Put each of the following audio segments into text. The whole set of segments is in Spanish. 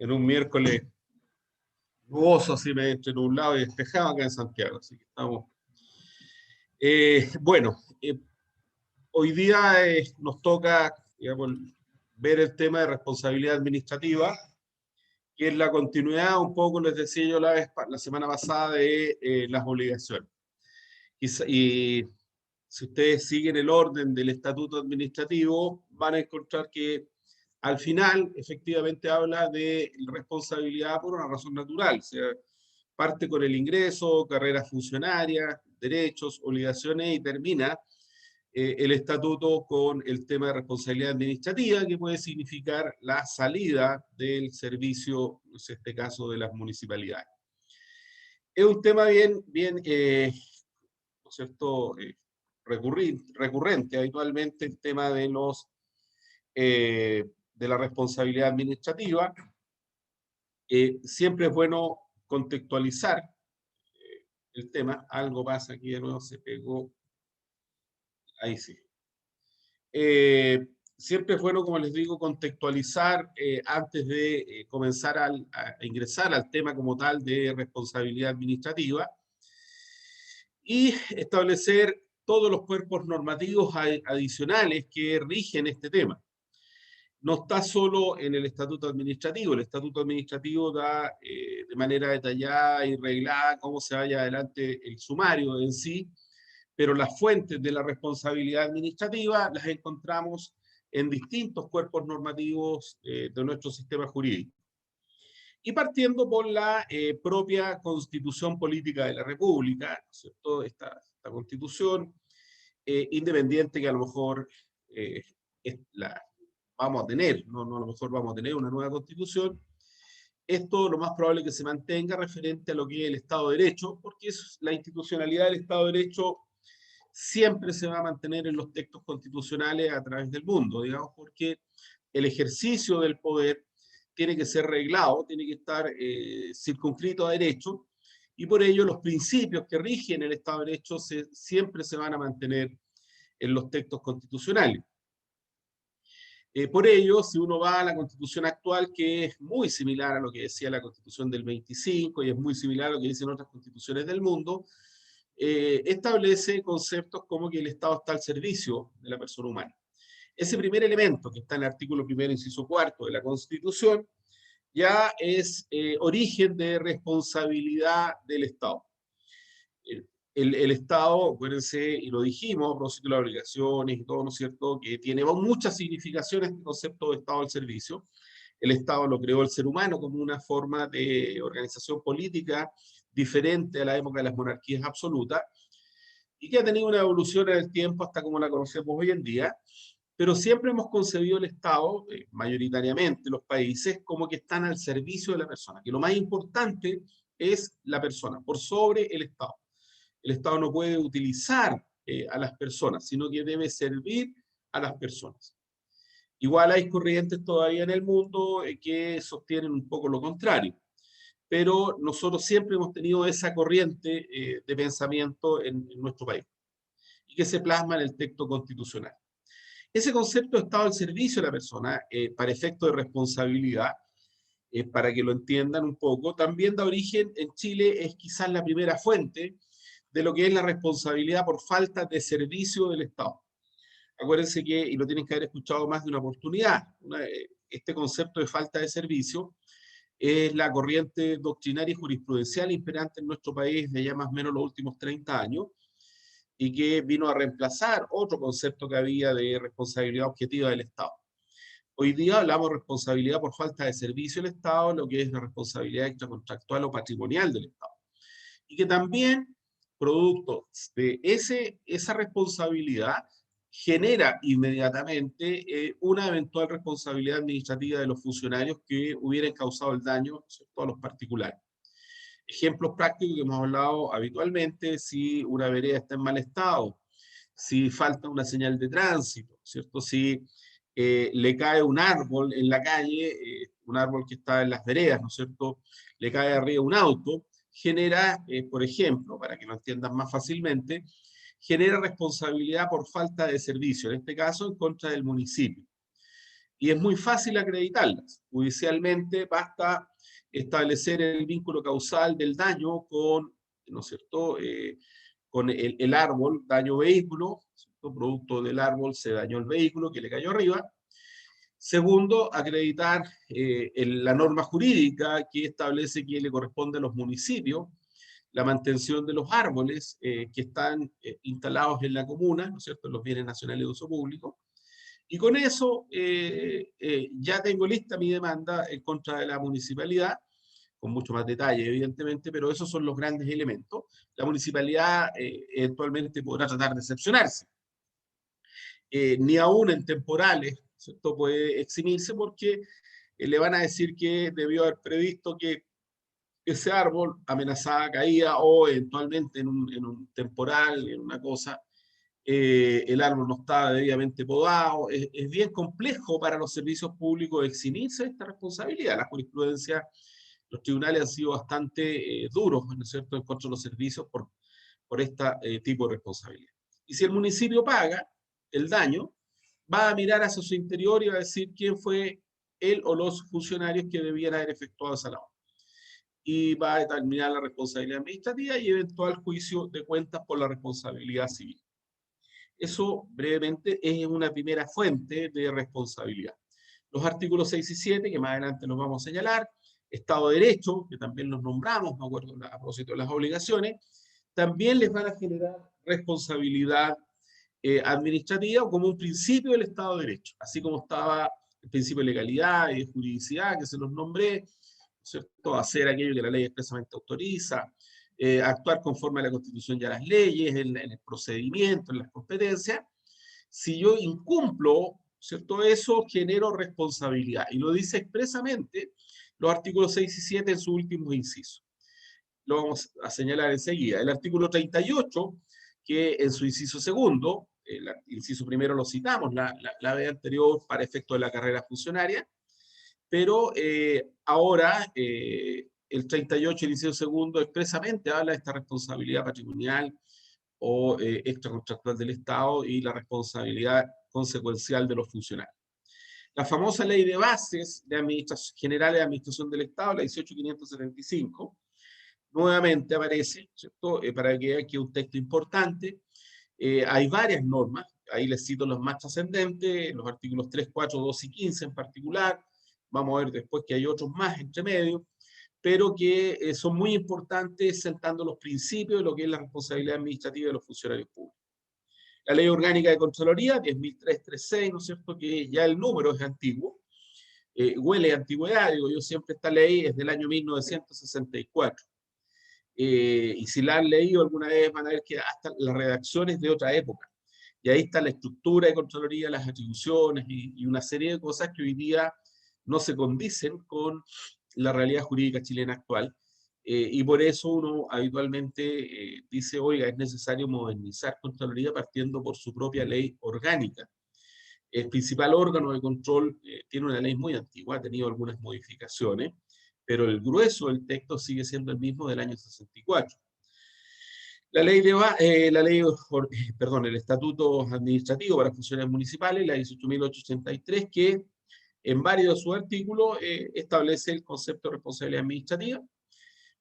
en un miércoles nuboso, así entre nublado y despejado acá en Santiago. Así que estamos. Bueno, hoy día nos toca, digamos, ver el tema de responsabilidad administrativa, que es la continuidad, un poco les decía yo la semana pasada, de las obligaciones. Y si ustedes siguen el orden del estatuto administrativo, van a encontrar que al final efectivamente habla de responsabilidad por una razón natural, o sea, parte con el ingreso, carreras funcionarias, derechos, obligaciones, y termina el estatuto con el tema de responsabilidad administrativa, que puede significar la salida del servicio, en este caso de las municipalidades. Es un tema bien, ¿no es cierto?, recurrente habitualmente, el tema de de la responsabilidad administrativa. Siempre es bueno contextualizar el tema. Algo pasa aquí de nuevo, se pegó. Ahí sí. Siempre es bueno, como les digo, contextualizar antes de comenzar a ingresar al tema como tal de responsabilidad administrativa y establecer todos los cuerpos normativos adicionales que rigen este tema. No está solo en el estatuto administrativo. El estatuto administrativo da de manera detallada y reglada cómo se vaya adelante el sumario en sí, pero las fuentes de la responsabilidad administrativa las encontramos en distintos cuerpos normativos de nuestro sistema jurídico. Y partiendo por la propia Constitución Política de la República, ¿cierto? Esta Constitución, independiente que a lo mejor vamos a tener, no a lo mejor vamos a tener una nueva Constitución, esto lo más probable es que se mantenga referente a lo que es el Estado de Derecho, porque la institucionalidad del Estado de Derecho siempre se va a mantener en los textos constitucionales a través del mundo, digamos, porque el ejercicio del poder tiene que ser reglado, tiene que estar circunscrito a derecho, y por ello los principios que rigen el Estado de Derecho siempre se van a mantener en los textos constitucionales. Por ello, si uno va a la Constitución actual, que es muy similar a lo que decía la Constitución del 25 y es muy similar a lo que dicen otras constituciones del mundo, establece conceptos como que el Estado está al servicio de la persona humana. Ese primer elemento, que está en el artículo 1º, inciso 4 de la Constitución, ya es origen de responsabilidad del Estado. El Estado, acuérdense, y lo dijimos, a propósito de las obligaciones y todo, ¿no es cierto?, que tiene muchas significaciones este concepto de Estado al servicio. El Estado lo creó el ser humano como una forma de organización política diferente a la época de las monarquías absolutas, y que ha tenido una evolución en el tiempo hasta como la conocemos hoy en día, pero siempre hemos concebido el Estado, mayoritariamente los países, como que están al servicio de la persona, que lo más importante es la persona, por sobre el Estado. El Estado no puede utilizar a las personas, sino que debe servir a las personas. Igual hay corrientes todavía en el mundo que sostienen un poco lo contrario, pero nosotros siempre hemos tenido esa corriente de pensamiento en nuestro país y que se plasma en el texto constitucional. Ese concepto de Estado al servicio de la persona, para efecto de responsabilidad, para que lo entiendan un poco, también da origen en Chile, es quizás la primera fuente de lo que es la responsabilidad por falta de servicio del Estado. Acuérdense que, y lo tienen que haber escuchado más de una oportunidad, este concepto de falta de servicio es la corriente doctrinaria y jurisprudencial imperante en nuestro país de ya más o menos los últimos 30 años, y que vino a reemplazar otro concepto que había de responsabilidad objetiva del Estado. Hoy día hablamos de responsabilidad por falta de servicio del Estado, lo que es la responsabilidad extracontractual o patrimonial del Estado. Y que también, producto de esa responsabilidad, genera inmediatamente una eventual responsabilidad administrativa de los funcionarios que hubieran causado el daño, ¿cierto?, a los particulares. Ejemplos prácticos que hemos hablado habitualmente: si una vereda está en mal estado, si falta una señal de tránsito, ¿cierto?, si le cae un árbol en la calle, un árbol que está en las veredas, ¿no es cierto?, le cae arriba un auto, genera, por ejemplo, para que lo entiendan más fácilmente, genera responsabilidad por falta de servicio, en este caso en contra del municipio. y es muy fácil acreditarlas. Judicialmente basta establecer el vínculo causal del daño con, ¿no es cierto?, con el árbol, daño vehículo, ¿cierto? Producto del árbol se dañó el vehículo que le cayó arriba. Segundo, acreditar la norma jurídica que establece que le corresponde a los municipios la mantención de los árboles que están instalados en la comuna, ¿no es cierto?, en los bienes nacionales de uso público. Y con eso ya tengo lista mi demanda en contra de la municipalidad, con mucho más detalle, evidentemente, pero esos son los grandes elementos. La municipalidad eventualmente podrá tratar de excepcionarse. Ni aún en temporales, ¿cierto?, puede eximirse porque le van a decir que debió haber previsto que ese árbol amenazaba caída o eventualmente en un temporal, en una cosa, el árbol no estaba debidamente podado. Es bien complejo para los servicios públicos eximirse de esta responsabilidad. La jurisprudencia, los tribunales han sido bastante duros, ¿no es cierto?, en contra de los servicios por este tipo de responsabilidad. Y si el municipio paga el daño, va a mirar hacia su interior y va a decir quién fue él o los funcionarios que debían haber efectuado esa labor. Y va a determinar la responsabilidad administrativa y eventual juicio de cuentas por la responsabilidad civil. Eso, brevemente, es una primera fuente de responsabilidad. Los artículos 6 y 7, que más adelante los vamos a señalar, Estado de Derecho, que también los nombramos, me acuerdo, a propósito de las obligaciones, también les van a generar responsabilidad administrativa como un principio del Estado de Derecho, así como estaba el principio de legalidad y de juridicidad, que se los nombré, ¿cierto? Hacer aquello que la ley expresamente autoriza, actuar conforme a la Constitución y a las leyes, en el procedimiento, en las competencias. Si yo incumplo, ¿cierto?, eso, genero responsabilidad. Y lo dice expresamente los artículos 6 y 7 en sus últimos incisos. Lo vamos a señalar enseguida. El artículo 38, que en su inciso segundo, el inciso primero lo citamos la vez anterior para efecto de la carrera funcionaria, pero ahora el 38, el inciso segundo, expresamente habla de esta responsabilidad patrimonial o extracontractual del Estado y la responsabilidad consecuencial de los funcionarios. La famosa ley de bases de generales de administración del Estado, la 18.575, nuevamente aparece, ¿cierto? Para que vean que es un texto importante. Hay varias normas, ahí les cito los más trascendentes, los artículos 3, 4, 2 y 15 en particular. Vamos a ver después que hay otros más entre medio, pero que son muy importantes sentando los principios de lo que es la responsabilidad administrativa de los funcionarios públicos. La Ley Orgánica de Contraloría, 10.336, ¿no es cierto?, que ya el número es antiguo, huele a antigüedad, digo yo siempre, esta ley es del año 1964. Y si la han leído alguna vez van a ver que hasta la redacción es de otra época. Y ahí está la estructura de Contraloría, las atribuciones y una serie de cosas que hoy día no se condicen con la realidad jurídica chilena actual. Y por eso uno habitualmente dice, oiga, es necesario modernizar Contraloría partiendo por su propia ley orgánica. El principal órgano de control tiene una ley muy antigua, ha tenido algunas modificaciones, pero el grueso del texto sigue siendo el mismo del año 64. La ley el Estatuto Administrativo para Funcionarios Municipales, la 18.883, que en varios de sus artículos establece el concepto de responsabilidad administrativa.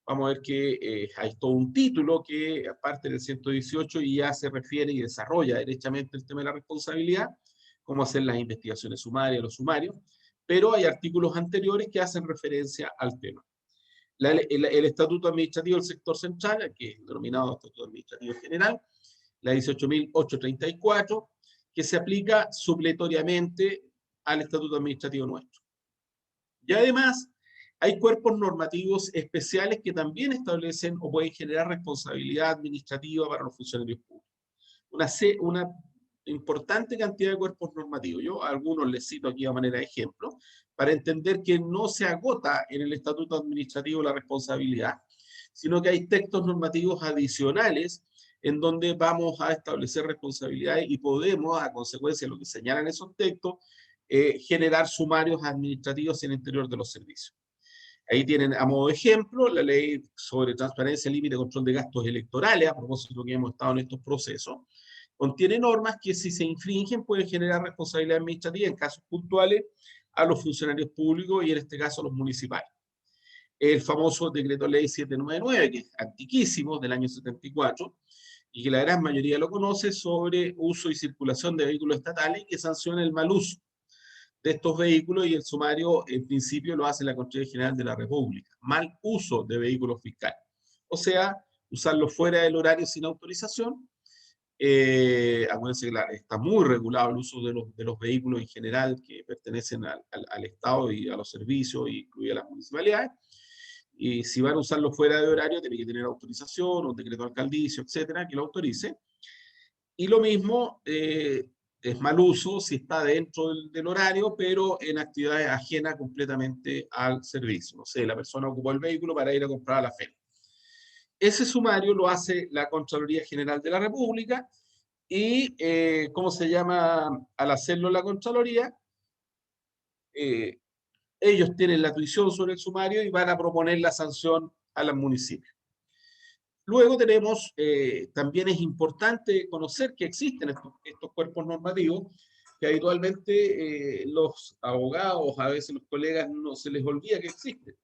Vamos a ver que hay todo un título que, aparte del 118, ya se refiere y desarrolla derechamente el tema de la responsabilidad, cómo hacer las investigaciones sumarias, los sumarios, pero hay artículos anteriores que hacen referencia al tema. El Estatuto Administrativo del Sector Central, que es denominado Estatuto Administrativo General, la 18.834, que se aplica supletoriamente al Estatuto Administrativo nuestro. Y además, hay cuerpos normativos especiales que también establecen o pueden generar responsabilidad administrativa para los funcionarios públicos. Una importante cantidad de cuerpos normativos. Yo a algunos les cito aquí a manera de ejemplo, para entender que no se agota en el Estatuto Administrativo la responsabilidad, sino que hay textos normativos adicionales en donde vamos a establecer responsabilidades y podemos, a consecuencia de lo que señalan esos textos, generar sumarios administrativos en el interior de los servicios. Ahí tienen, a modo de ejemplo, la ley sobre transparencia, límite y control de gastos electorales, a propósito que hemos estado en estos procesos, contiene normas que si se infringen pueden generar responsabilidad administrativa en casos puntuales a los funcionarios públicos y en este caso a los municipales. El famoso decreto ley 799, que es antiquísimo, del año 74, y que la gran mayoría lo conoce, sobre uso y circulación de vehículos estatales, que sanciona el mal uso de estos vehículos, y el sumario en principio lo hace la Contraloría General de la República. Mal uso de vehículos fiscales. O sea, usarlos fuera del horario sin autorización. Acuérdense que está muy regulado el uso de los vehículos en general que pertenecen al Estado y a los servicios, incluidas las municipalidades. Y si van a usarlo fuera de horario, tiene que tener autorización, un decreto alcaldicio, etcétera, que lo autorice. Y lo mismo, es mal uso si está dentro del horario, pero en actividades ajenas completamente al servicio. No sé, la persona ocupó el vehículo para ir a comprar a la feria. Ese sumario lo hace la Contraloría General de la República y, ¿cómo se llama? Al hacerlo la Contraloría, eh, ellos tienen la tuición sobre el sumario y van a proponer la sanción a los municipios. Luego tenemos, también es importante conocer que existen estos cuerpos normativos que habitualmente los abogados, a veces los colegas, no se les olvida que existen,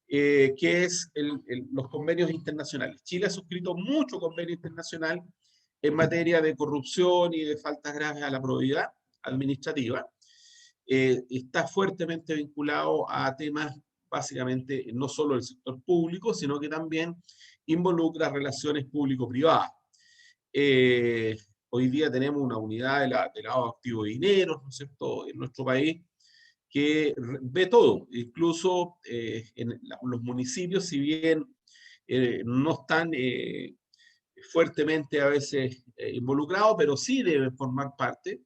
que es los convenios internacionales. Chile ha suscrito mucho convenio internacional en materia de corrupción y de faltas graves a la probidad administrativa. Está fuertemente vinculado a temas básicamente no solo del sector público, sino que también involucra relaciones público-privadas. Hoy día tenemos una unidad de lavado activo de dinero, ¿no es cierto?, en nuestro país, que ve todo, incluso los municipios, si bien no están fuertemente a veces involucrados, pero sí deben formar parte.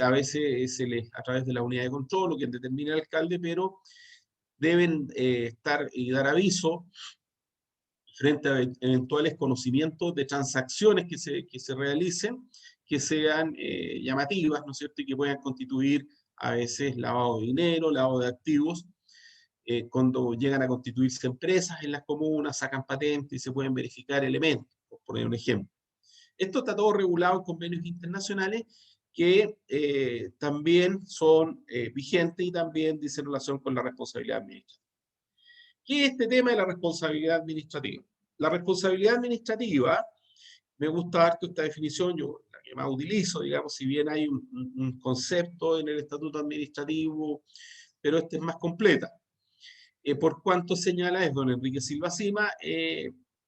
A veces a través de la unidad de control, lo que determina el alcalde, pero deben estar y dar aviso frente a eventuales conocimientos de transacciones que se realicen, que sean llamativas, ¿no es cierto?, y que puedan constituir a veces lavado de dinero, lavado de activos, cuando llegan a constituirse empresas en las comunas, sacan patentes y se pueden verificar elementos, por poner un ejemplo. Esto está todo regulado en convenios internacionales que también son vigentes y también dicen relación con la responsabilidad administrativa. ¿Qué es este tema de la responsabilidad administrativa? La responsabilidad administrativa, me gusta harto esta definición, yo la que más utilizo, digamos, si bien hay un concepto en el estatuto administrativo, pero este es más completa. Por cuanto señala es don Enrique Silva Sima,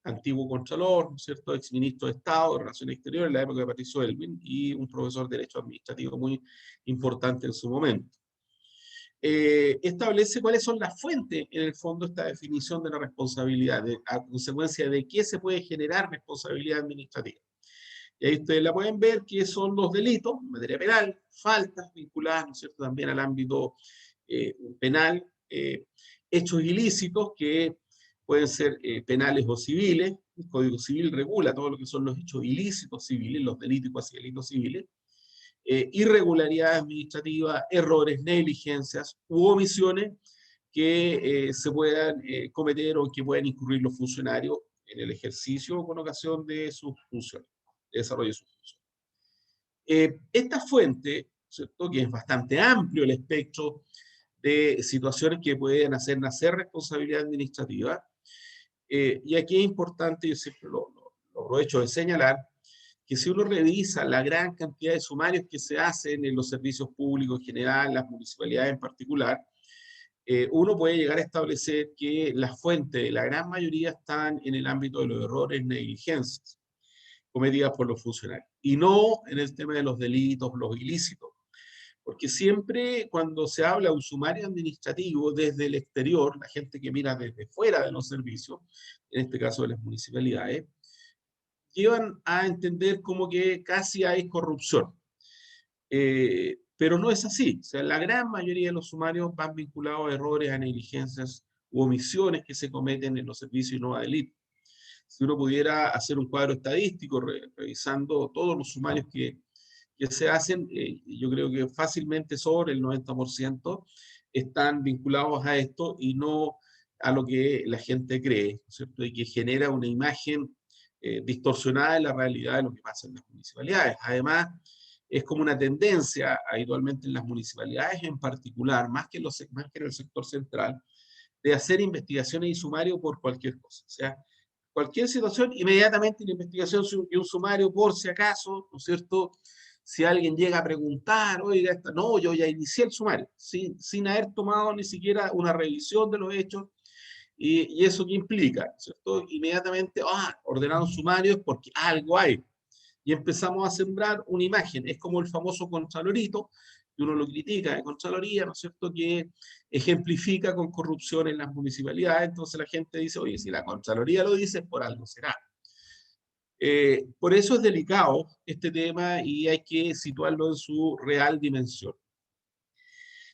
antiguo contralor, ¿no es cierto?, exministro de Estado de Relaciones Exteriores en la época de Patricio Elwin y un profesor de Derecho Administrativo muy importante en su momento. Establece cuáles son las fuentes, en el fondo, esta definición de la responsabilidad, a consecuencia de qué se puede generar responsabilidad administrativa. Y ahí ustedes la pueden ver, que son los delitos, en materia penal, faltas vinculadas, ¿no es cierto?, también al ámbito penal, hechos ilícitos que pueden ser penales o civiles. El Código Civil regula todo lo que son los hechos ilícitos civiles, los delitos y cuasi delitos civiles, irregularidades administrativas, errores, negligencias u omisiones que se puedan cometer o que puedan incurrir los funcionarios en el ejercicio o con ocasión de sus funciones, de desarrollo de sus funciones. Esta fuente, ¿cierto?, que es bastante amplio el espectro de situaciones que pueden hacer nacer responsabilidad administrativa, y aquí es importante, yo siempre lo aprovecho de señalar, que si uno revisa la gran cantidad de sumarios que se hacen en los servicios públicos en general, las municipalidades en particular, uno puede llegar a establecer que las fuentes de la gran mayoría están en el ámbito de los errores, negligencias cometidas por los funcionarios, y no en el tema de los delitos, los ilícitos. Porque siempre cuando se habla de un sumario administrativo desde el exterior, la gente que mira desde fuera de los servicios, en este caso de las municipalidades, llevan a entender como que casi hay corrupción. Pero no es así. O sea, la gran mayoría de los sumarios van vinculados a errores, a negligencias u omisiones que se cometen en los servicios y no a delitos. Si uno pudiera hacer un cuadro estadístico revisando todos los sumarios que se hacen, yo creo que fácilmente sobre el 90% están vinculados a esto y no a lo que la gente cree, ¿cierto? Y que genera una imagen distorsionada en la realidad de lo que pasa en las municipalidades. Además, es como una tendencia habitualmente en las municipalidades en particular, más que en el sector central, de hacer investigaciones y sumario por cualquier cosa. O sea, cualquier situación, inmediatamente una investigación y un sumario por si acaso, ¿no es cierto? Si alguien llega a preguntar, oiga, no, yo ya inicié el sumario, sin haber tomado ni siquiera una revisión de los hechos, y eso qué implica, ¿cierto? Inmediatamente, ordenaron sumarios porque algo hay. Y empezamos a sembrar una imagen. Es como el famoso Contralorito, que uno lo critica de Contraloría, ¿no es cierto?, que ejemplifica con corrupción en las municipalidades. Entonces la gente dice, oye, si la Contraloría lo dice, por algo será. Por eso es delicado este tema y hay que situarlo en su real dimensión.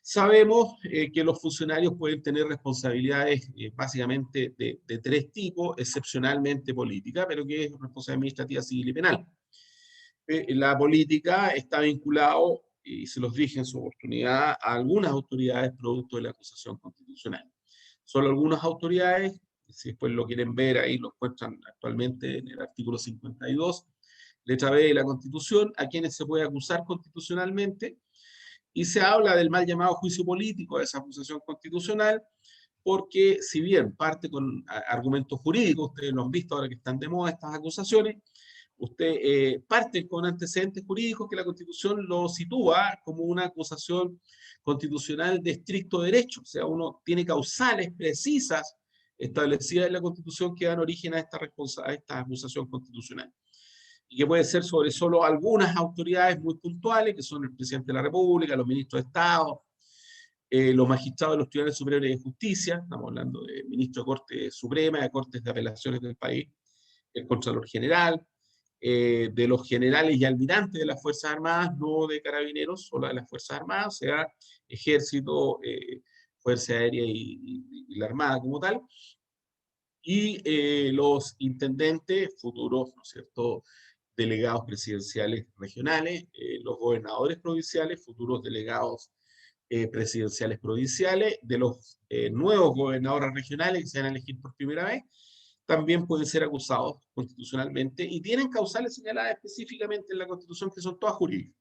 Sabemos que los funcionarios pueden tener responsabilidades básicamente de tres tipos, excepcionalmente política, pero que es responsabilidad administrativa, civil y penal. La política está vinculado, y se los dije en su oportunidad, a algunas autoridades producto de la acusación constitucional. Solo algunas autoridades, si después lo quieren ver, ahí lo encuentran actualmente en el artículo 52, letra B de la Constitución, a quienes se puede acusar constitucionalmente, y se habla del mal llamado juicio político de esa acusación constitucional, porque si bien parte con argumentos jurídicos, ustedes lo han visto ahora que están de moda estas acusaciones, parte con antecedentes jurídicos que la Constitución lo sitúa como una acusación constitucional de estricto derecho, o sea, uno tiene causales precisas establecidas en la Constitución que dan origen a esta acusación constitucional, y que puede ser sobre solo algunas autoridades muy puntuales, que son el presidente de la República, los ministros de Estado, los magistrados de los tribunales superiores de justicia, estamos hablando de ministros de Corte Suprema, de Cortes de Apelaciones del país, el Contralor General, de los generales y almirantes de las Fuerzas Armadas, no de carabineros, solo de las Fuerzas Armadas, o sea, Ejército, Fuerza Aérea y la Armada como tal, y los intendentes, futuros, ¿no es cierto?, delegados presidenciales regionales, los gobernadores provinciales, futuros delegados presidenciales provinciales, de los nuevos gobernadores regionales que se van a elegir por primera vez, también pueden ser acusados constitucionalmente y tienen causales señaladas específicamente en la Constitución que son todas jurídicas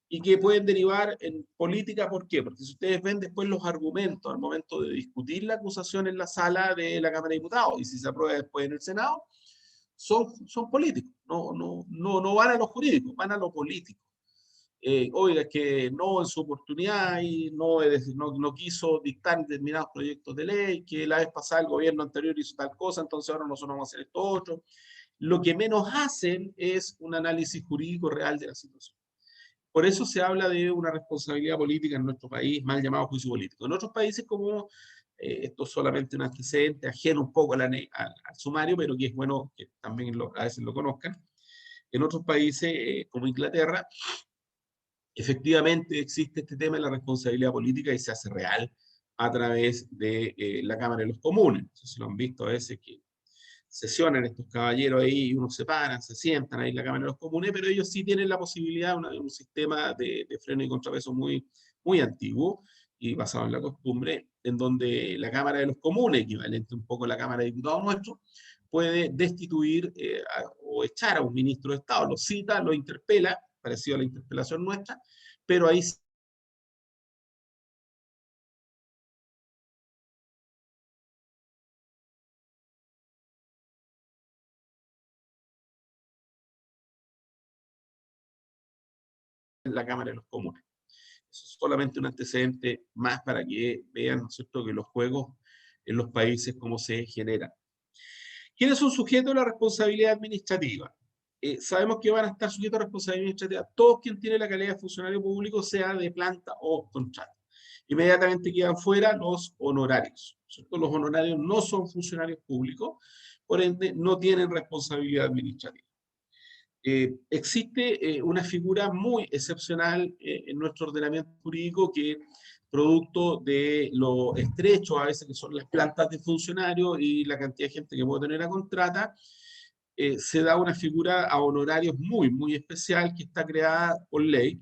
y que pueden derivar en política. ¿Por qué? Porque si ustedes ven después los argumentos al momento de discutir la acusación en la sala de la Cámara de Diputados y si se aprueba después en el Senado, son políticos, no van a lo jurídico, van a lo político. Oiga, que no en su oportunidad y no quiso dictar determinados proyectos de ley, que la vez pasada el gobierno anterior hizo tal cosa, entonces ahora nosotros vamos a hacer esto otro. Lo que menos hacen es un análisis jurídico real de la situación. Por eso se habla de una responsabilidad política en nuestro país, mal llamado juicio político. En otros países como esto es solamente un antecedente ajeno un poco al sumario, pero que es bueno que también a veces lo conozcan. En otros países como Inglaterra, efectivamente existe este tema de la responsabilidad política y se hace real a través de la Cámara de los Comunes. Entonces lo han visto a veces que sesionan estos caballeros ahí y unos se paran, se sientan ahí en la Cámara de los Comunes, pero ellos sí tienen la posibilidad de un sistema de freno y contrapeso muy antiguo y basado en la costumbre, en donde la Cámara de los Comunes, equivalente un poco a la Cámara de Diputados nuestro, puede destituir o echar a un ministro de Estado, lo cita, lo interpela, parecido a la interpelación nuestra, pero ahí en la Cámara de los Comunes. Eso es solamente un antecedente más para que vean, ¿no es cierto?, que los juegos en los países cómo se generan. ¿Quiénes son sujetos a la responsabilidad administrativa? Sabemos que van a estar sujetos a responsabilidad administrativa todos quien tiene la calidad de funcionario público, sea de planta o contrato. Inmediatamente quedan fuera los honorarios, ¿cierto? Los honorarios no son funcionarios públicos, por ende no tienen responsabilidad administrativa. Existe una figura muy excepcional en nuestro ordenamiento jurídico que, producto de lo estrecho a veces que son las plantas de funcionarios y la cantidad de gente que puede tener a contrata, se da una figura a honorarios muy especial que está creada por ley,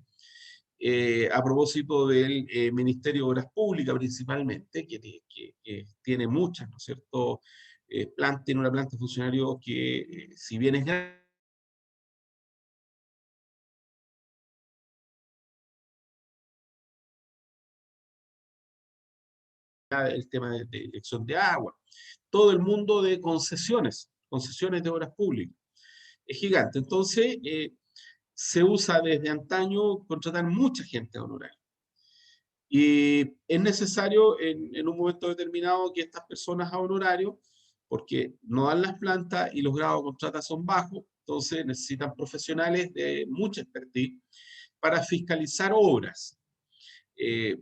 a propósito del Ministerio de Obras Públicas principalmente, que tiene muchas, ¿no es cierto?, tiene una planta de funcionarios que, si bien es grande, el tema de elección de agua, todo el mundo de concesiones de obras públicas. Es gigante. Entonces, se usa desde antaño contratar mucha gente a honorario. Y es necesario en un momento determinado que estas personas a honorario, porque no dan las plantas y los grados de contrata son bajos, entonces necesitan profesionales de mucha expertise para fiscalizar obras.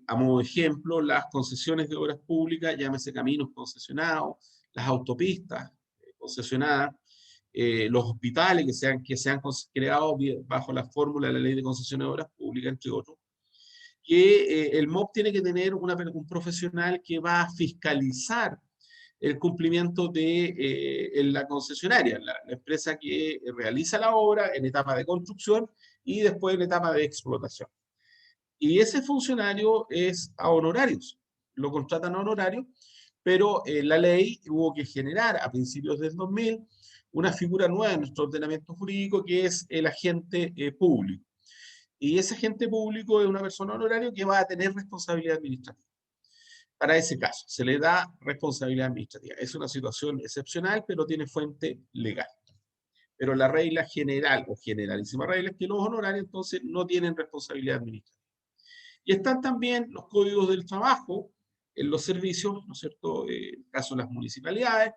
A modo de ejemplo, las concesiones de obras públicas, llámese caminos concesionados, las autopistas concesionadas, los hospitales que se han creado bajo la fórmula de la Ley de Concesiones de Obras Públicas, entre otros, que el MOP tiene que tener un profesional que va a fiscalizar el cumplimiento de la concesionaria, la empresa que realiza la obra en etapa de construcción y después en etapa de explotación. Y ese funcionario es a honorarios, lo contratan a honorarios, pero la ley hubo que generar a principios del 2000 una figura nueva en nuestro ordenamiento jurídico que es el agente público. Y ese agente público es una persona honoraria que va a tener responsabilidad administrativa. Para ese caso, se le da responsabilidad administrativa. Es una situación excepcional, pero tiene fuente legal. Pero la regla general o generalísima regla es que los honorarios entonces no tienen responsabilidad administrativa. Y están también los códigos del trabajo en los servicios, ¿no es cierto? En el caso de las municipalidades,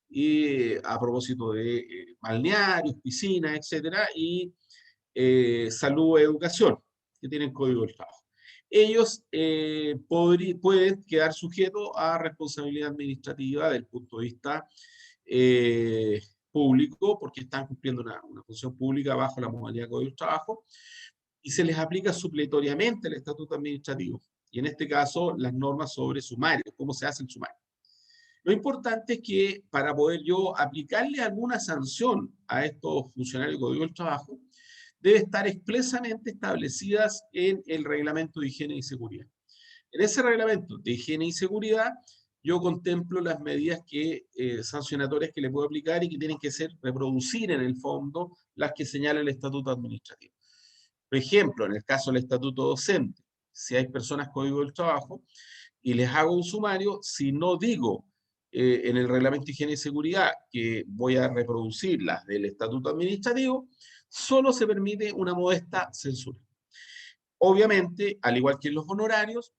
y a propósito de balnearios, piscinas, etcétera, y salud, educación, que tienen código del trabajo. Ellos pueden quedar sujetos a responsabilidad administrativa desde el punto de vista eh, público, porque están cumpliendo una función pública bajo la modalidad de código del trabajo, y se les aplica supletoriamente el estatuto administrativo, y en este caso las normas sobre sumario, cómo se hace el sumario. Lo importante es que para poder yo aplicarle alguna sanción a estos funcionarios de código del trabajo, debe estar expresamente establecidas en el reglamento de higiene y seguridad. En ese reglamento de higiene y seguridad, yo contemplo las medidas sancionatorias que le puedo aplicar y que tienen que reproducir en el fondo las que señala el estatuto administrativo. Por ejemplo, en el caso del estatuto docente, si hay personas código del trabajo y les hago un sumario, si no digo en el reglamento de higiene y seguridad que voy a reproducir las del estatuto administrativo, solo se permite una modesta censura. Obviamente, al igual que en los honorarios,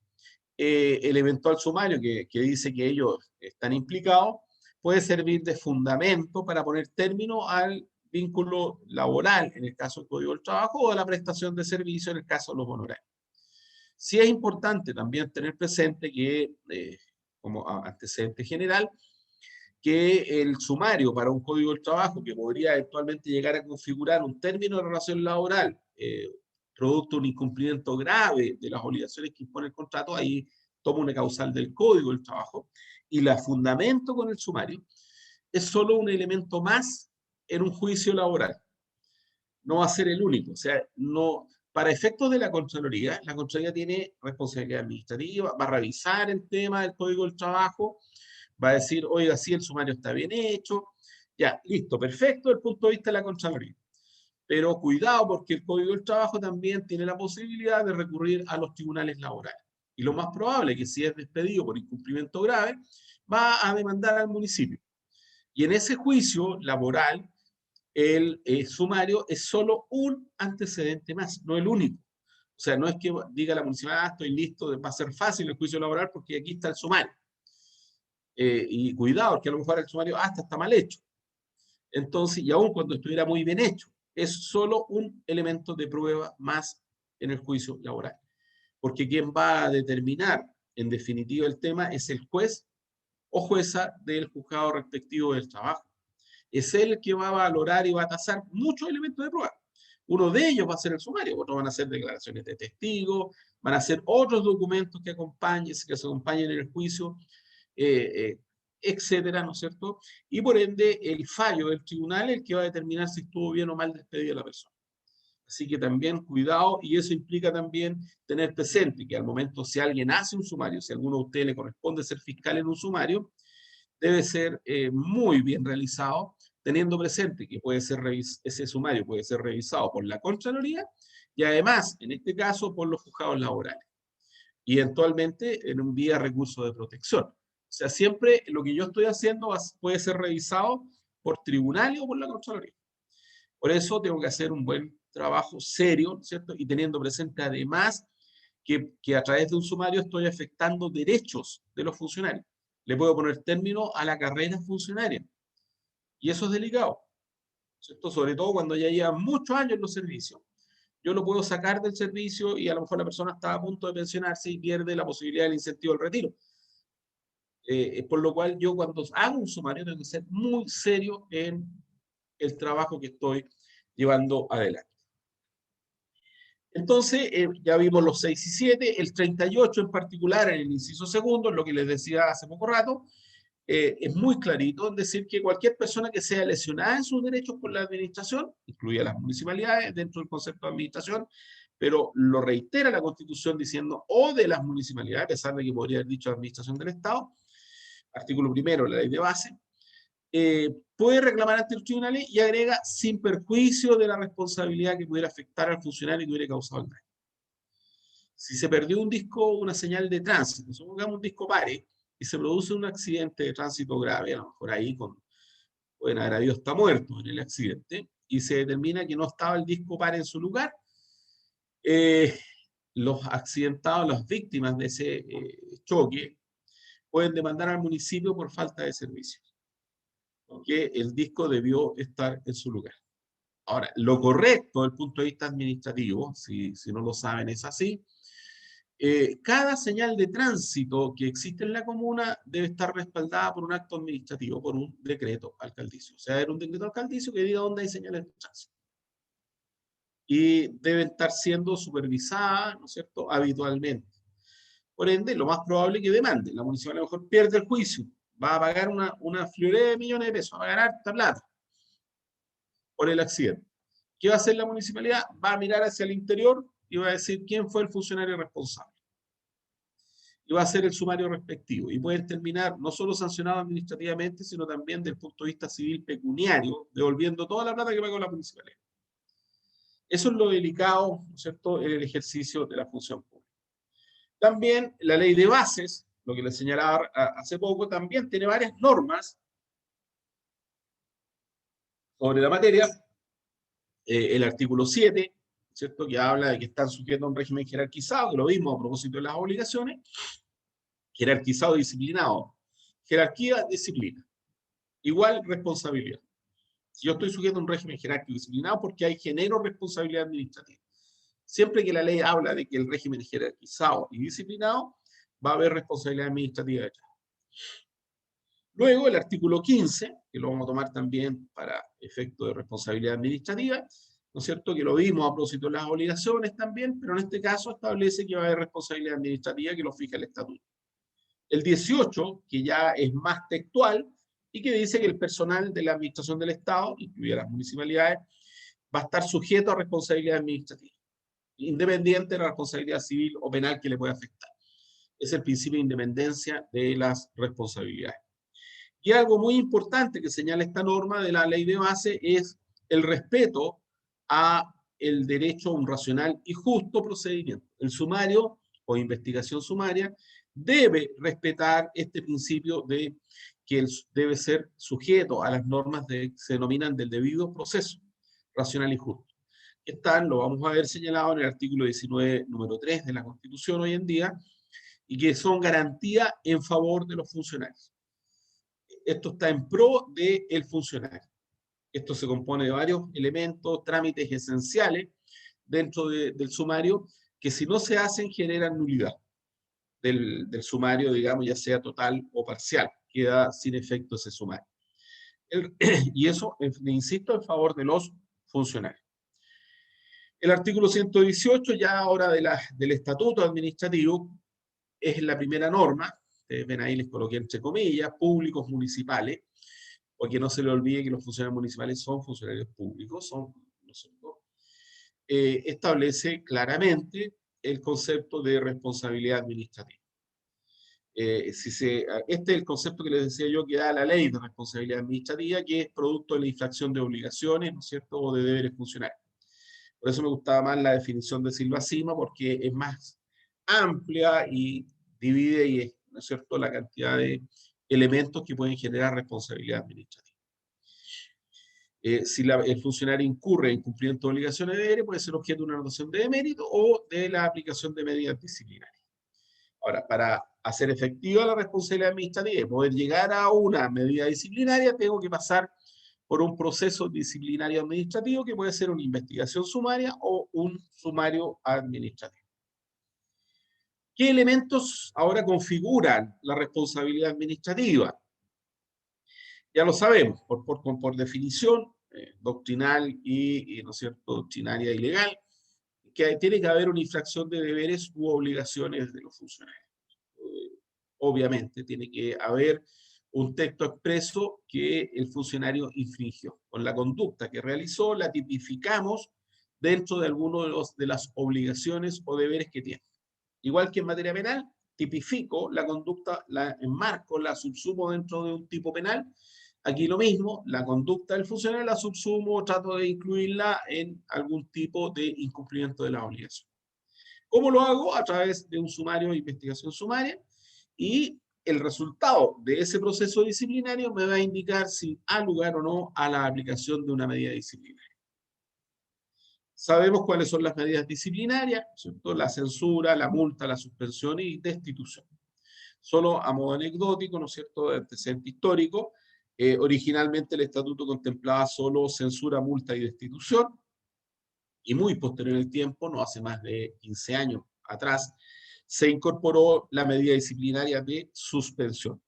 el eventual sumario que dice que ellos están implicados puede servir de fundamento para poner término al vínculo laboral, en el caso del Código del Trabajo, o a la prestación de servicio, en el caso de los honorarios. Sí es importante también tener presente que, como antecedente general, que el sumario para un Código del Trabajo que podría eventualmente llegar a configurar un término de relación laboral, producto de un incumplimiento grave de las obligaciones que impone el contrato, ahí toma una causal del Código del Trabajo y la fundamento con el sumario, es solo un elemento más en un juicio laboral. No va a ser el único. O sea, no, para efectos de la Contraloría tiene responsabilidad administrativa, va a revisar el tema del Código del Trabajo, va a decir, oiga, sí, el sumario está bien hecho, ya, listo, perfecto desde el punto de vista de la Contraloría. Pero cuidado porque el Código del Trabajo también tiene la posibilidad de recurrir a los tribunales laborales. Y lo más probable es que si es despedido por incumplimiento grave, va a demandar al municipio. Y en ese juicio laboral, el sumario es solo un antecedente más, no el único. O sea, no es que diga la municipalidad, estoy listo, va a ser fácil el juicio laboral porque aquí está el sumario. Y cuidado, porque a lo mejor el sumario hasta está mal hecho. Entonces, y aún cuando estuviera muy bien hecho, es solo un elemento de prueba más en el juicio laboral. Porque quien va a determinar en definitiva el tema es el juez o jueza del juzgado respectivo del trabajo. Es él el que va a valorar y va a tasar muchos elementos de prueba. Uno de ellos va a ser el sumario, otros van a ser declaraciones de testigos, van a ser otros documentos que se acompañen en el juicio, etcétera, ¿no es cierto? Y por ende, el fallo del tribunal es el que va a determinar si estuvo bien o mal despedida la persona. Así que también cuidado, y eso implica también tener presente que al momento si alguien hace un sumario, si a alguno de ustedes le corresponde ser fiscal en un sumario, debe ser muy bien realizado, teniendo presente que puede ser ese sumario puede ser revisado por la Contraloría y además, en este caso, por los juzgados laborales y eventualmente en un vía recurso de protección. O sea, siempre lo que yo estoy haciendo puede ser revisado por tribunales o por la Contraloría. Por eso tengo que hacer un buen trabajo serio, ¿cierto? Y teniendo presente además que a través de un sumario estoy afectando derechos de los funcionarios. Le puedo poner término a la carrera funcionaria. Y eso es delicado, ¿cierto? Sobre todo cuando ya lleva muchos años en los servicios. Yo lo puedo sacar del servicio y a lo mejor la persona está a punto de pensionarse y pierde la posibilidad del incentivo del retiro. Por lo cual yo cuando hago un sumario tengo que ser muy serio en el trabajo que estoy llevando adelante. Entonces, ya vimos los 6 y 7, el 38 en particular, en el inciso segundo, lo que les decía hace poco rato, es muy clarito en decir que cualquier persona que sea lesionada en sus derechos por la administración, incluye a las municipalidades dentro del concepto de administración, pero lo reitera la Constitución diciendo o de las municipalidades, a pesar de que podría haber dicho administración del Estado, artículo primero de la ley de base, puede reclamar ante los tribunales y agrega sin perjuicio de la responsabilidad que pudiera afectar al funcionario que hubiera causado el daño. Si se perdió un disco, una señal de tránsito, supongamos un disco pare, y se produce un accidente de tránsito grave, a lo mejor ahí pueden haber habido hasta muertos en el accidente, y se determina que no estaba el disco pare en su lugar, eh, los accidentados, las víctimas de ese choque, pueden demandar al municipio por falta de servicio, porque el disco debió estar en su lugar. Ahora, lo correcto desde el punto de vista administrativo, si no lo saben es así, cada señal de tránsito que existe en la comuna debe estar respaldada por un acto administrativo, por un decreto alcaldicio. O sea, era un decreto alcaldicio que diga dónde hay señales de tránsito. Y deben estar siendo supervisadas, ¿no es cierto?, habitualmente. Por ende, lo más probable es que demande. La municipalidad a lo mejor pierde el juicio, va a pagar una florera de millones de pesos, va a ganar harta plata por el accidente. ¿Qué va a hacer la municipalidad? Va a mirar hacia el interior y va a decir quién fue el funcionario responsable. Y va a hacer el sumario respectivo. Y pueden terminar no solo sancionados administrativamente, sino también desde el punto de vista civil pecuniario, devolviendo toda la plata que pagó la municipalidad. Eso es lo delicado, ¿no es cierto?, en el ejercicio de la función pública. También la ley de bases, lo que les señalaba hace poco, también tiene varias normas sobre la materia. El artículo 7, ¿cierto?, que habla de que están sujetos a un régimen jerarquizado, que lo vimos a propósito de las obligaciones, jerarquizado y disciplinado. Jerarquía, disciplina. Igual responsabilidad. Si yo estoy sujeto a un régimen jerárquico y disciplinado, porque hay genero responsabilidad administrativa. Siempre que la ley habla de que el régimen es jerarquizado y disciplinado, va a haber responsabilidad administrativa detrás. Luego, el artículo 15, que lo vamos a tomar también para efecto de responsabilidad administrativa, ¿no es cierto?, que lo vimos a propósito de las obligaciones también, pero en este caso establece que va a haber responsabilidad administrativa que lo fija el estatuto. El 18, que ya es más textual, y que dice que el personal de la administración del Estado, incluida las municipalidades, va a estar sujeto a responsabilidad administrativa, independiente de la responsabilidad civil o penal que le pueda afectar. Es el principio de independencia de las responsabilidades. Y algo muy importante que señala esta norma de la ley de base es el respeto a el derecho a un racional y justo procedimiento. El sumario o investigación sumaria debe respetar este principio de que debe ser sujeto a las normas que se denominan del debido proceso racional y justo. Están, lo vamos a ver señalado en el artículo 19, número 3 de la Constitución hoy en día, y que son garantía en favor de los funcionarios. Esto está en pro del funcionario. Esto se compone de varios elementos, trámites esenciales dentro del sumario, que si no se hacen generan nulidad del sumario, digamos, ya sea total o parcial. Queda sin efecto ese sumario. Y eso, insisto, en favor de los funcionarios. El artículo 118, ya ahora del Estatuto Administrativo, es la primera norma. Ustedes ven ahí, les coloqué entre comillas, públicos municipales, porque no se le olvide que los funcionarios municipales son funcionarios públicos, son nosotros. Establece claramente el concepto de responsabilidad administrativa. este es el concepto que les decía yo que da la ley de responsabilidad administrativa, que es producto de la infracción de obligaciones, ¿no es cierto?, o de deberes funcionales. Por eso me gustaba más la definición de Silva Sima, porque es más amplia y divide, y ¿no es cierto?, la cantidad de elementos que pueden generar responsabilidad administrativa. Si el funcionario incurre en cumplimiento de obligaciones de deberes, puede ser objeto de una anotación de demérito o de la aplicación de medidas disciplinarias. Ahora, para hacer efectiva la responsabilidad administrativa y poder llegar a una medida disciplinaria, tengo que pasar por un proceso disciplinario administrativo que puede ser una investigación sumaria o un sumario administrativo. ¿Qué elementos ahora configuran la responsabilidad administrativa? Ya lo sabemos, por definición doctrinal y, ¿no es cierto?, doctrinaria y legal, que tiene que haber una infracción de deberes u obligaciones de los funcionarios. Obviamente, tiene que haber un texto expreso que el funcionario infringió. Con la conducta que realizó, la tipificamos dentro de alguno de las obligaciones o deberes que tiene. Igual que en materia penal, tipifico la conducta, la enmarco, la subsumo dentro de un tipo penal. Aquí lo mismo, la conducta del funcionario la subsumo, trato de incluirla en algún tipo de incumplimiento de la obligación. ¿Cómo lo hago? A través de un sumario de investigación sumaria, y el resultado de ese proceso disciplinario me va a indicar si ha lugar o no a la aplicación de una medida disciplinaria. Sabemos cuáles son las medidas disciplinarias, ¿cierto? La censura, la multa, la suspensión y destitución. Solo a modo anecdótico, ¿no es cierto?, de antecedente histórico, originalmente el estatuto contemplaba solo censura, multa y destitución, y muy posterior en el tiempo, no hace más de 15 años atrás, se incorporó la medida disciplinaria de suspensión,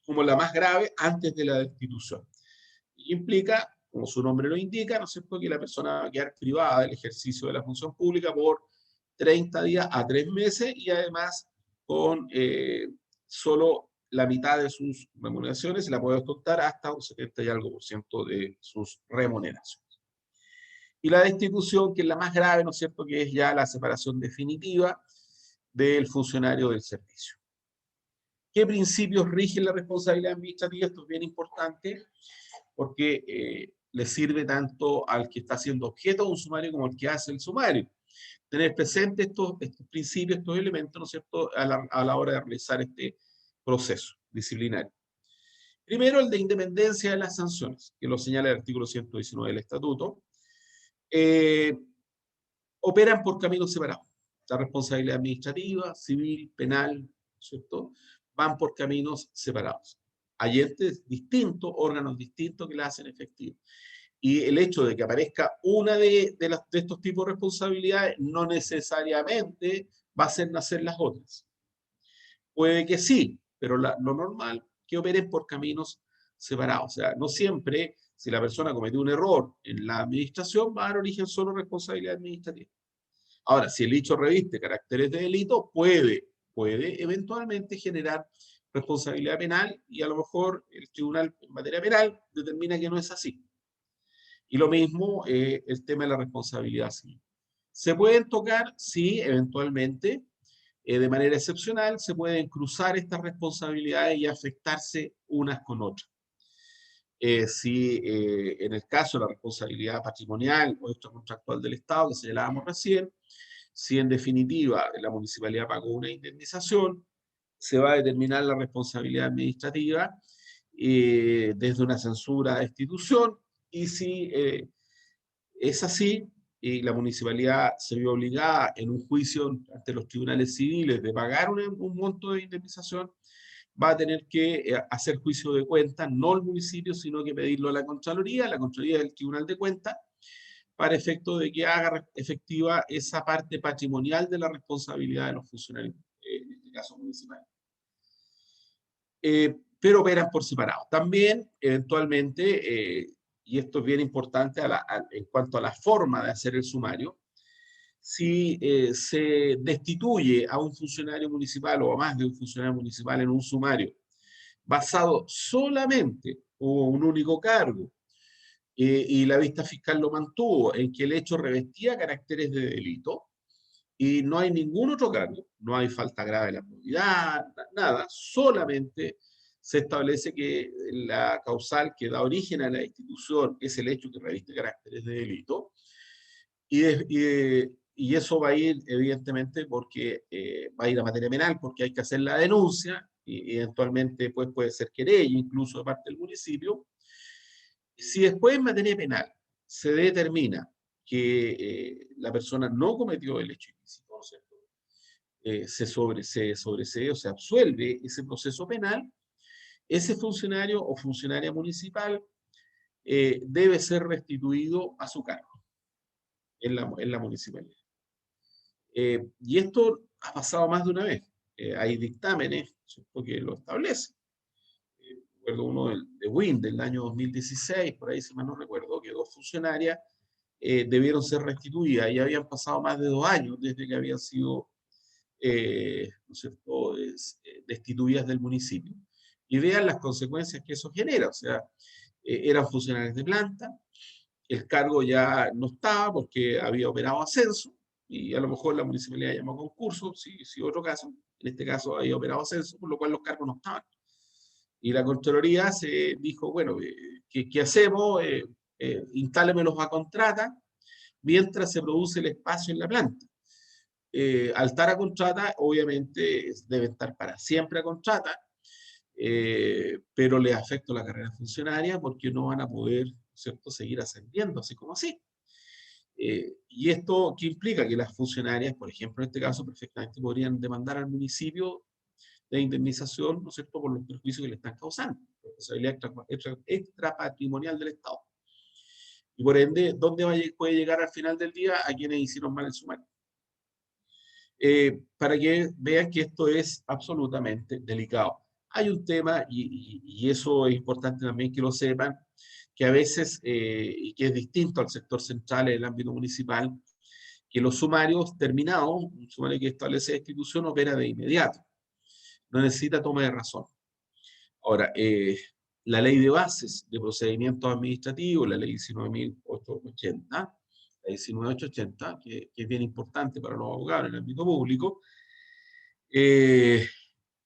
como la más grave antes de la destitución. Y implica, como su nombre lo indica, ¿no es cierto?, que la persona va a quedar privada del ejercicio de la función pública por 30 días a 3 meses, y además con solo la mitad de sus remuneraciones, se la puede descontar hasta un 70 y algo % de sus remuneraciones. Y la destitución, que es la más grave, ¿no es cierto?, que es ya la separación definitiva del funcionario del servicio. ¿Qué principios rigen la responsabilidad administrativa? Esto es bien importante, porque le sirve tanto al que está haciendo objeto de un sumario como al que hace el sumario. Tener presente estos principios, estos elementos, ¿no es cierto?, a la hora de realizar este proceso disciplinario. Primero, el de independencia de las sanciones, que lo señala el artículo 119 del Estatuto. Operan por caminos separados. La responsabilidad administrativa, civil, penal, ¿cierto?, van por caminos separados. Hay entes distintos, órganos distintos que la hacen efectiva. Y el hecho de que aparezca una de estos tipos de responsabilidades no necesariamente va a hacer nacer las otras. Puede que sí, pero lo normal que operen por caminos separados. O sea, no siempre, si la persona cometió un error en la administración, va a dar origen solo a responsabilidad administrativa. Ahora, si el hecho reviste caracteres de delito, puede eventualmente generar responsabilidad penal, y a lo mejor el tribunal en materia penal determina que no es así. Y lo mismo el tema de la responsabilidad civil. ¿Se pueden tocar? Sí, eventualmente. De manera excepcional, se pueden cruzar estas responsabilidades y afectarse unas con otras. Si en el caso de la responsabilidad patrimonial o extracontractual del Estado, que señalábamos recién, si en definitiva la municipalidad pagó una indemnización, se va a determinar la responsabilidad administrativa desde una censura a destitución, y si es así, y la municipalidad se vio obligada en un juicio ante los tribunales civiles de pagar un monto de indemnización, va a tener que hacer juicio de cuentas, no el municipio, sino que pedirlo a la Contraloría del Tribunal de Cuentas, para efecto de que haga efectiva esa parte patrimonial de la responsabilidad de los funcionarios, en este caso municipal. Pero operan por separado. También, eventualmente, y esto es bien importante en cuanto a la forma de hacer el sumario, si se destituye a un funcionario municipal o a más de un funcionario municipal en un sumario basado solamente o un único cargo, y la vista fiscal lo mantuvo en que el hecho revestía caracteres de delito, y no hay ningún otro cargo, no hay falta grave de la probidad, nada, solamente se establece que la causal que da origen a la institución es el hecho que reviste caracteres de delito, y eso va a ir, evidentemente, porque va a ir a materia penal, porque hay que hacer la denuncia, y eventualmente pues, puede ser querella, incluso de parte del municipio. Si después en materia penal se determina que la persona no cometió el hecho ilícito, ¿no es cierto? Se sobresee o se absuelve ese proceso penal, ese funcionario o funcionaria municipal debe ser restituido a su cargo en la municipalidad. Y esto ha pasado más de una vez. Hay dictámenes, ¿cierto?, que lo establecen. Recuerdo uno de WIN del año 2016, por ahí si mal no recuerdo, que 2 funcionarias debieron ser restituidas y habían pasado más de 2 años desde que habían sido ¿no es cierto?, destituidas del municipio. Y vean las consecuencias que eso genera. O sea, eran funcionarios de planta, el cargo ya no estaba porque había operado ascenso, y a lo mejor la municipalidad llamó a concurso, si otro caso, en este caso había operado ascenso, por lo cual los cargos no estaban. Y la Contraloría se dijo, bueno, ¿qué hacemos? Instálemelos a contrata mientras se produce el espacio en la planta. Al estar a contrata, obviamente deben estar para siempre a contrata, pero les afecta la carrera funcionaria porque no van a poder, ¿cierto?, seguir ascendiendo así como así. ¿Y esto qué implica? Que las funcionarias, por ejemplo, en este caso, perfectamente podrían demandar al municipio de indemnización, ¿no es cierto?, por los perjuicios que le están causando, responsabilidad extrapatrimonial del Estado. Y por ende, ¿dónde puede llegar al final del día? A quienes hicieron mal el sumario. Para que vean que esto es absolutamente delicado. Hay un tema, y eso es importante también que lo sepan, que a veces, y que es distinto al sector central en el ámbito municipal, que los sumarios terminados, un sumario que establece la institución, opera de inmediato. No necesita toma de razón. Ahora, la ley de bases de procedimientos administrativos, la ley 19.880, la 19.880, que es bien importante para los abogados en el ámbito público,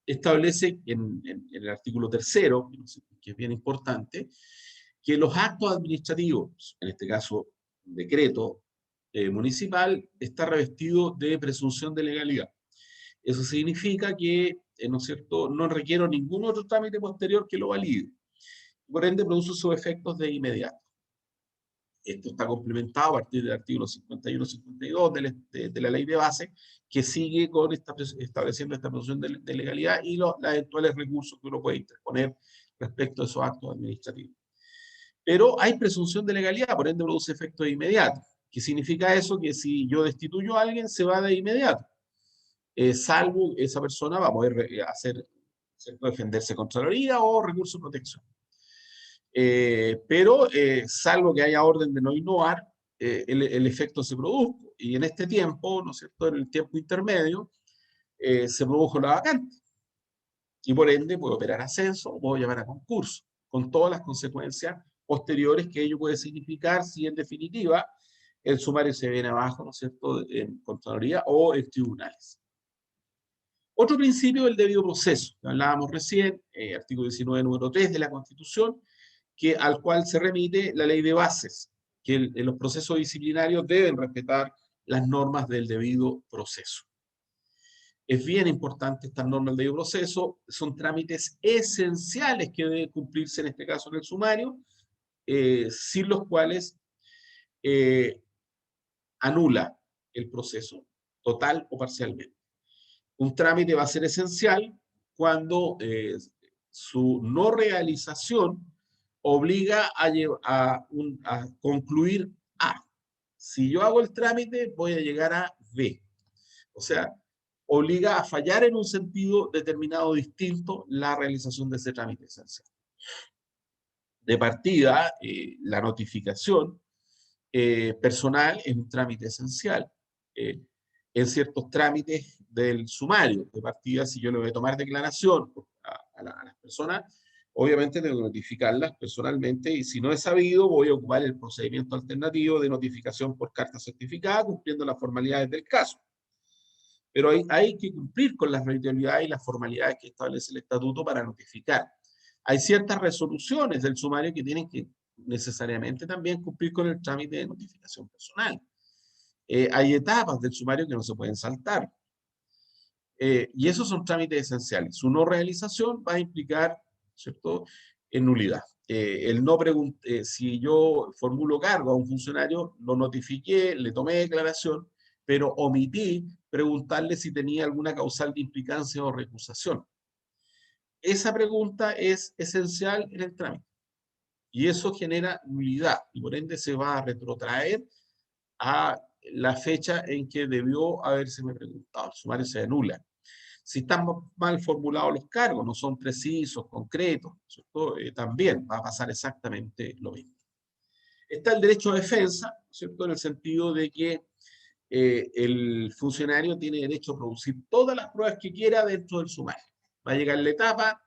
establece en el artículo 3º, que es bien importante, que los actos administrativos, en este caso decreto municipal, está revestido de presunción de legalidad. Eso significa que, ¿no es cierto?, no requiere ningún otro trámite posterior que lo valide. Por ende, produce sus efectos de inmediato. Esto está complementado a partir del artículo 51-52 de la ley de base, que sigue con estableciendo esta presunción de legalidad y los eventuales recursos que uno puede interponer respecto a esos actos administrativos. Pero hay presunción de legalidad, por ende produce efectos de inmediato. ¿Qué significa eso? Que si yo destituyo a alguien, se va de inmediato. Salvo esa persona va a poder defenderse contra la Contraloría o recurso de protección. Pero salvo que haya orden de no innovar, el efecto se produjo. Y en este tiempo, ¿no es cierto?, en el tiempo intermedio, se produjo la vacante. Y por ende puedo operar ascenso o puedo llamar a concurso, con todas las consecuencias posteriores que ello puede significar si en definitiva el sumario se viene abajo, ¿no es cierto?, en Contraloría o en tribunales. Otro principio es el debido proceso, que hablábamos recién, artículo 19, número 3 de la Constitución, al cual se remite la ley de bases, que en los procesos disciplinarios deben respetar las normas del debido proceso. Es bien importante estas normas del debido proceso, son trámites esenciales que deben cumplirse en este caso en el sumario, sin los cuales anula el proceso, total o parcialmente. Un trámite va a ser esencial cuando su no realización obliga a concluir A. Si yo hago el trámite, voy a llegar a B. O sea, obliga a fallar en un sentido determinado distinto la realización de ese trámite esencial. De partida, la notificación personal es un trámite esencial. En ciertos trámites del sumario, de partida, si yo le voy a tomar declaración a las personas, obviamente tengo que notificarlas personalmente, y si no he sabido, voy a ocupar el procedimiento alternativo de notificación por carta certificada, cumpliendo las formalidades del caso. pero hay que cumplir con las reiteratividades y las formalidades que establece el estatuto para notificar. Hay ciertas resoluciones del sumario que tienen que necesariamente también cumplir con el trámite de notificación personal. Hay etapas del sumario que no se pueden saltar. Y esos son trámites esenciales. Su no realización va a implicar, ¿cierto?, en nulidad. Si yo formulo cargo a un funcionario, lo notifiqué, le tomé declaración, pero omití preguntarle si tenía alguna causal de implicancia o recusación. Esa pregunta es esencial en el trámite. Y eso genera nulidad, y por ende se va a retrotraer a la fecha en que debió habérseme preguntado. El sumario se anula. Si están mal formulados los cargos, no son precisos, concretos, ¿cierto? También va a pasar exactamente lo mismo. Está el derecho a defensa, ¿cierto?, en el sentido de que el funcionario tiene derecho a producir todas las pruebas que quiera dentro del sumario. Va a llegar la etapa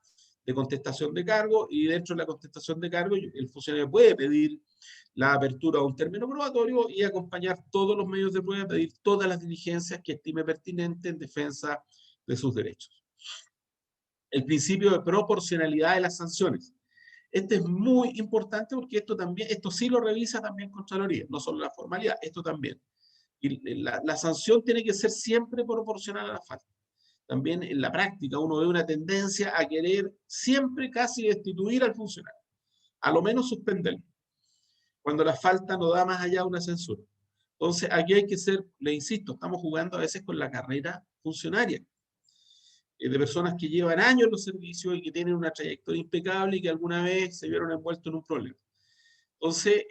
de contestación de cargo, y dentro de la contestación de cargo el funcionario puede pedir la apertura de un término probatorio y acompañar todos los medios de prueba, pedir todas las diligencias que estime pertinentes en defensa de sus derechos. El principio de proporcionalidad de las sanciones. Este es muy importante porque esto sí lo revisa también Contraloría, no solo la formalidad, esto también. Y la sanción tiene que ser siempre proporcional a la falta. También en la práctica uno ve una tendencia a querer siempre casi destituir al funcionario, a lo menos suspenderlo, cuando la falta no da más allá de una censura. Entonces aquí hay que ser, le insisto, estamos jugando a veces con la carrera funcionaria, de personas que llevan años en los servicios y que tienen una trayectoria impecable y que alguna vez se vieron envueltos en un problema. Entonces,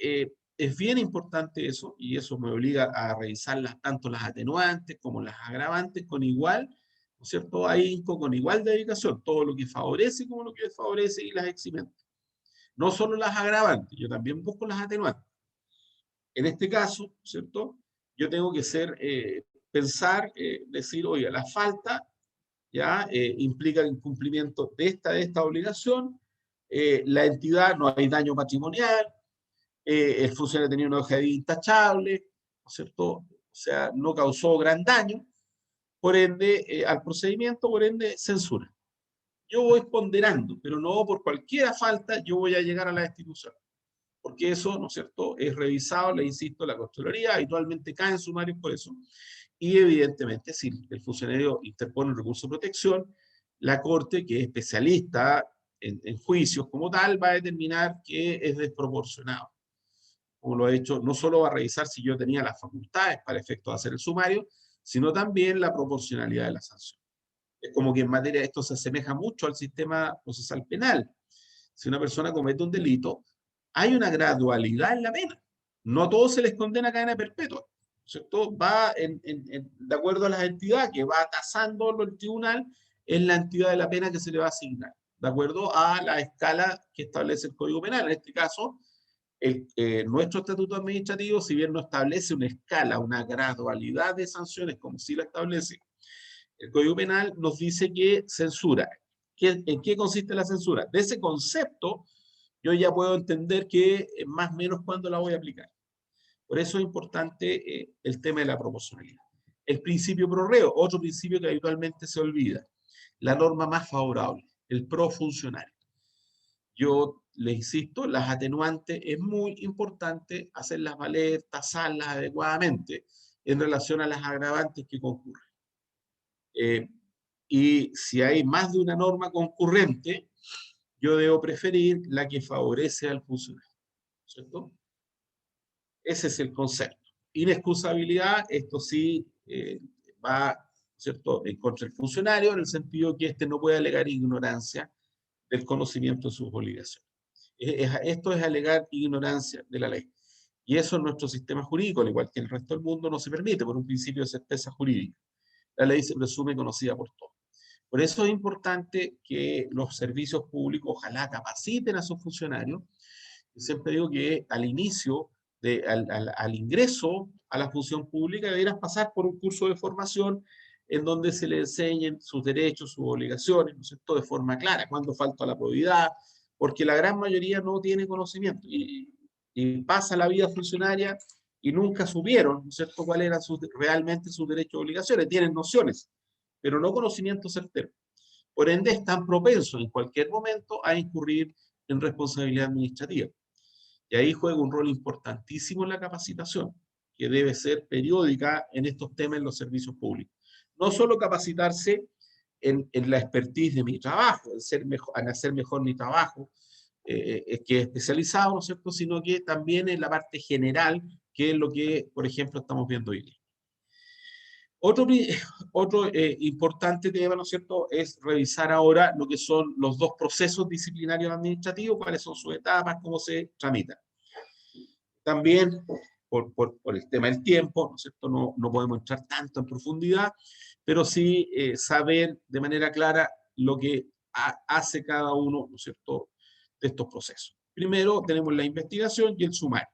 es bien importante eso, y eso me obliga a revisar tanto las atenuantes como las agravantes con igual, ¿no es cierto?, ahínco, con igual dedicación, todo lo que favorece como lo que desfavorece, y las eximente. No solo las agravantes, yo también busco las atenuantes. En este caso, ¿cierto?, yo tengo que pensar, decir, oiga, la falta ya implica el incumplimiento de esta obligación, la entidad, no hay daño patrimonial, el funcionario tenía una hoja de vida intachable, ¿no es cierto? O sea, no causó gran daño, por ende, al procedimiento, por ende, censura. Yo voy ponderando, pero no por cualquier falta yo voy a llegar a la destitución, porque eso, ¿no es cierto?, es revisado, le insisto, la Contraloría, habitualmente caen sumarios por eso, y evidentemente, si el funcionario interpone un recurso de protección, la Corte, que es especialista en juicios como tal, va a determinar que es desproporcionado. Como lo ha hecho, no solo va a revisar si yo tenía las facultades para efecto de hacer el sumario, sino también la proporcionalidad de la sanción. Es como que en materia de esto se asemeja mucho al sistema procesal penal. Si una persona comete un delito, hay una gradualidad en la pena. No a todos se les condena a cadena perpetua, ¿cierto? Va de acuerdo a las entidades que va tasando el tribunal, en la entidad de la pena que se le va a asignar, de acuerdo a la escala que establece el Código Penal. En este caso, nuestro estatuto administrativo, si bien no establece una escala, una gradualidad de sanciones, como sí la establece el Código Penal, nos dice que censura. ¿En qué consiste la censura? De ese concepto, yo ya puedo entender que más o menos cuándo la voy a aplicar. Por eso es importante el tema de la proporcionalidad. El principio pro reo, otro principio que habitualmente se olvida. La norma más favorable, el pro funcionario. Yo le insisto, las atenuantes es muy importante hacerlas valer, tasarlas adecuadamente en relación a las agravantes que concurren. Y si hay más de una norma concurrente, yo debo preferir la que favorece al funcionario, ¿cierto? Ese es el concepto. Inexcusabilidad, esto sí va, ¿cierto?, en contra del funcionario, en el sentido que éste no puede alegar ignorancia del conocimiento de sus obligaciones. Esto es alegar ignorancia de la ley. Y eso en nuestro sistema jurídico, al igual que en el resto del mundo, no se permite por un principio de certeza jurídica. La ley se presume conocida por todos. Por eso es importante que los servicios públicos ojalá capaciten a sus funcionarios. Yo siempre digo que al inicio, al ingreso a la función pública, deberás pasar por un curso de formación en donde se le enseñen sus derechos, sus obligaciones, ¿no es cierto?, de forma clara, cuándo falta la probidad, porque la gran mayoría no tiene conocimiento y pasa la vida funcionaria y nunca supieron, ¿no es cierto?, cuáles eran realmente sus derechos y obligaciones. Tienen nociones, pero no conocimiento certero. Por ende, están propensos en cualquier momento a incurrir en responsabilidad administrativa. Y ahí juega un rol importantísimo la capacitación, que debe ser periódica en estos temas en los servicios públicos. No solo capacitarse en la expertise de mi trabajo, en hacer mejor mi trabajo, que es especializado, ¿no es cierto?, sino que también en la parte general, que es lo que, por ejemplo, estamos viendo hoy día. Otro, otro importante tema, ¿no es cierto?, es revisar ahora lo que son los dos procesos disciplinarios administrativos, cuáles son sus etapas, cómo se tramitan. También, por el tema del tiempo, ¿no es cierto?, no podemos entrar tanto en profundidad, pero sí saber de manera clara lo que hace cada uno, ¿no es cierto?, de estos procesos. Primero tenemos la investigación y el sumario.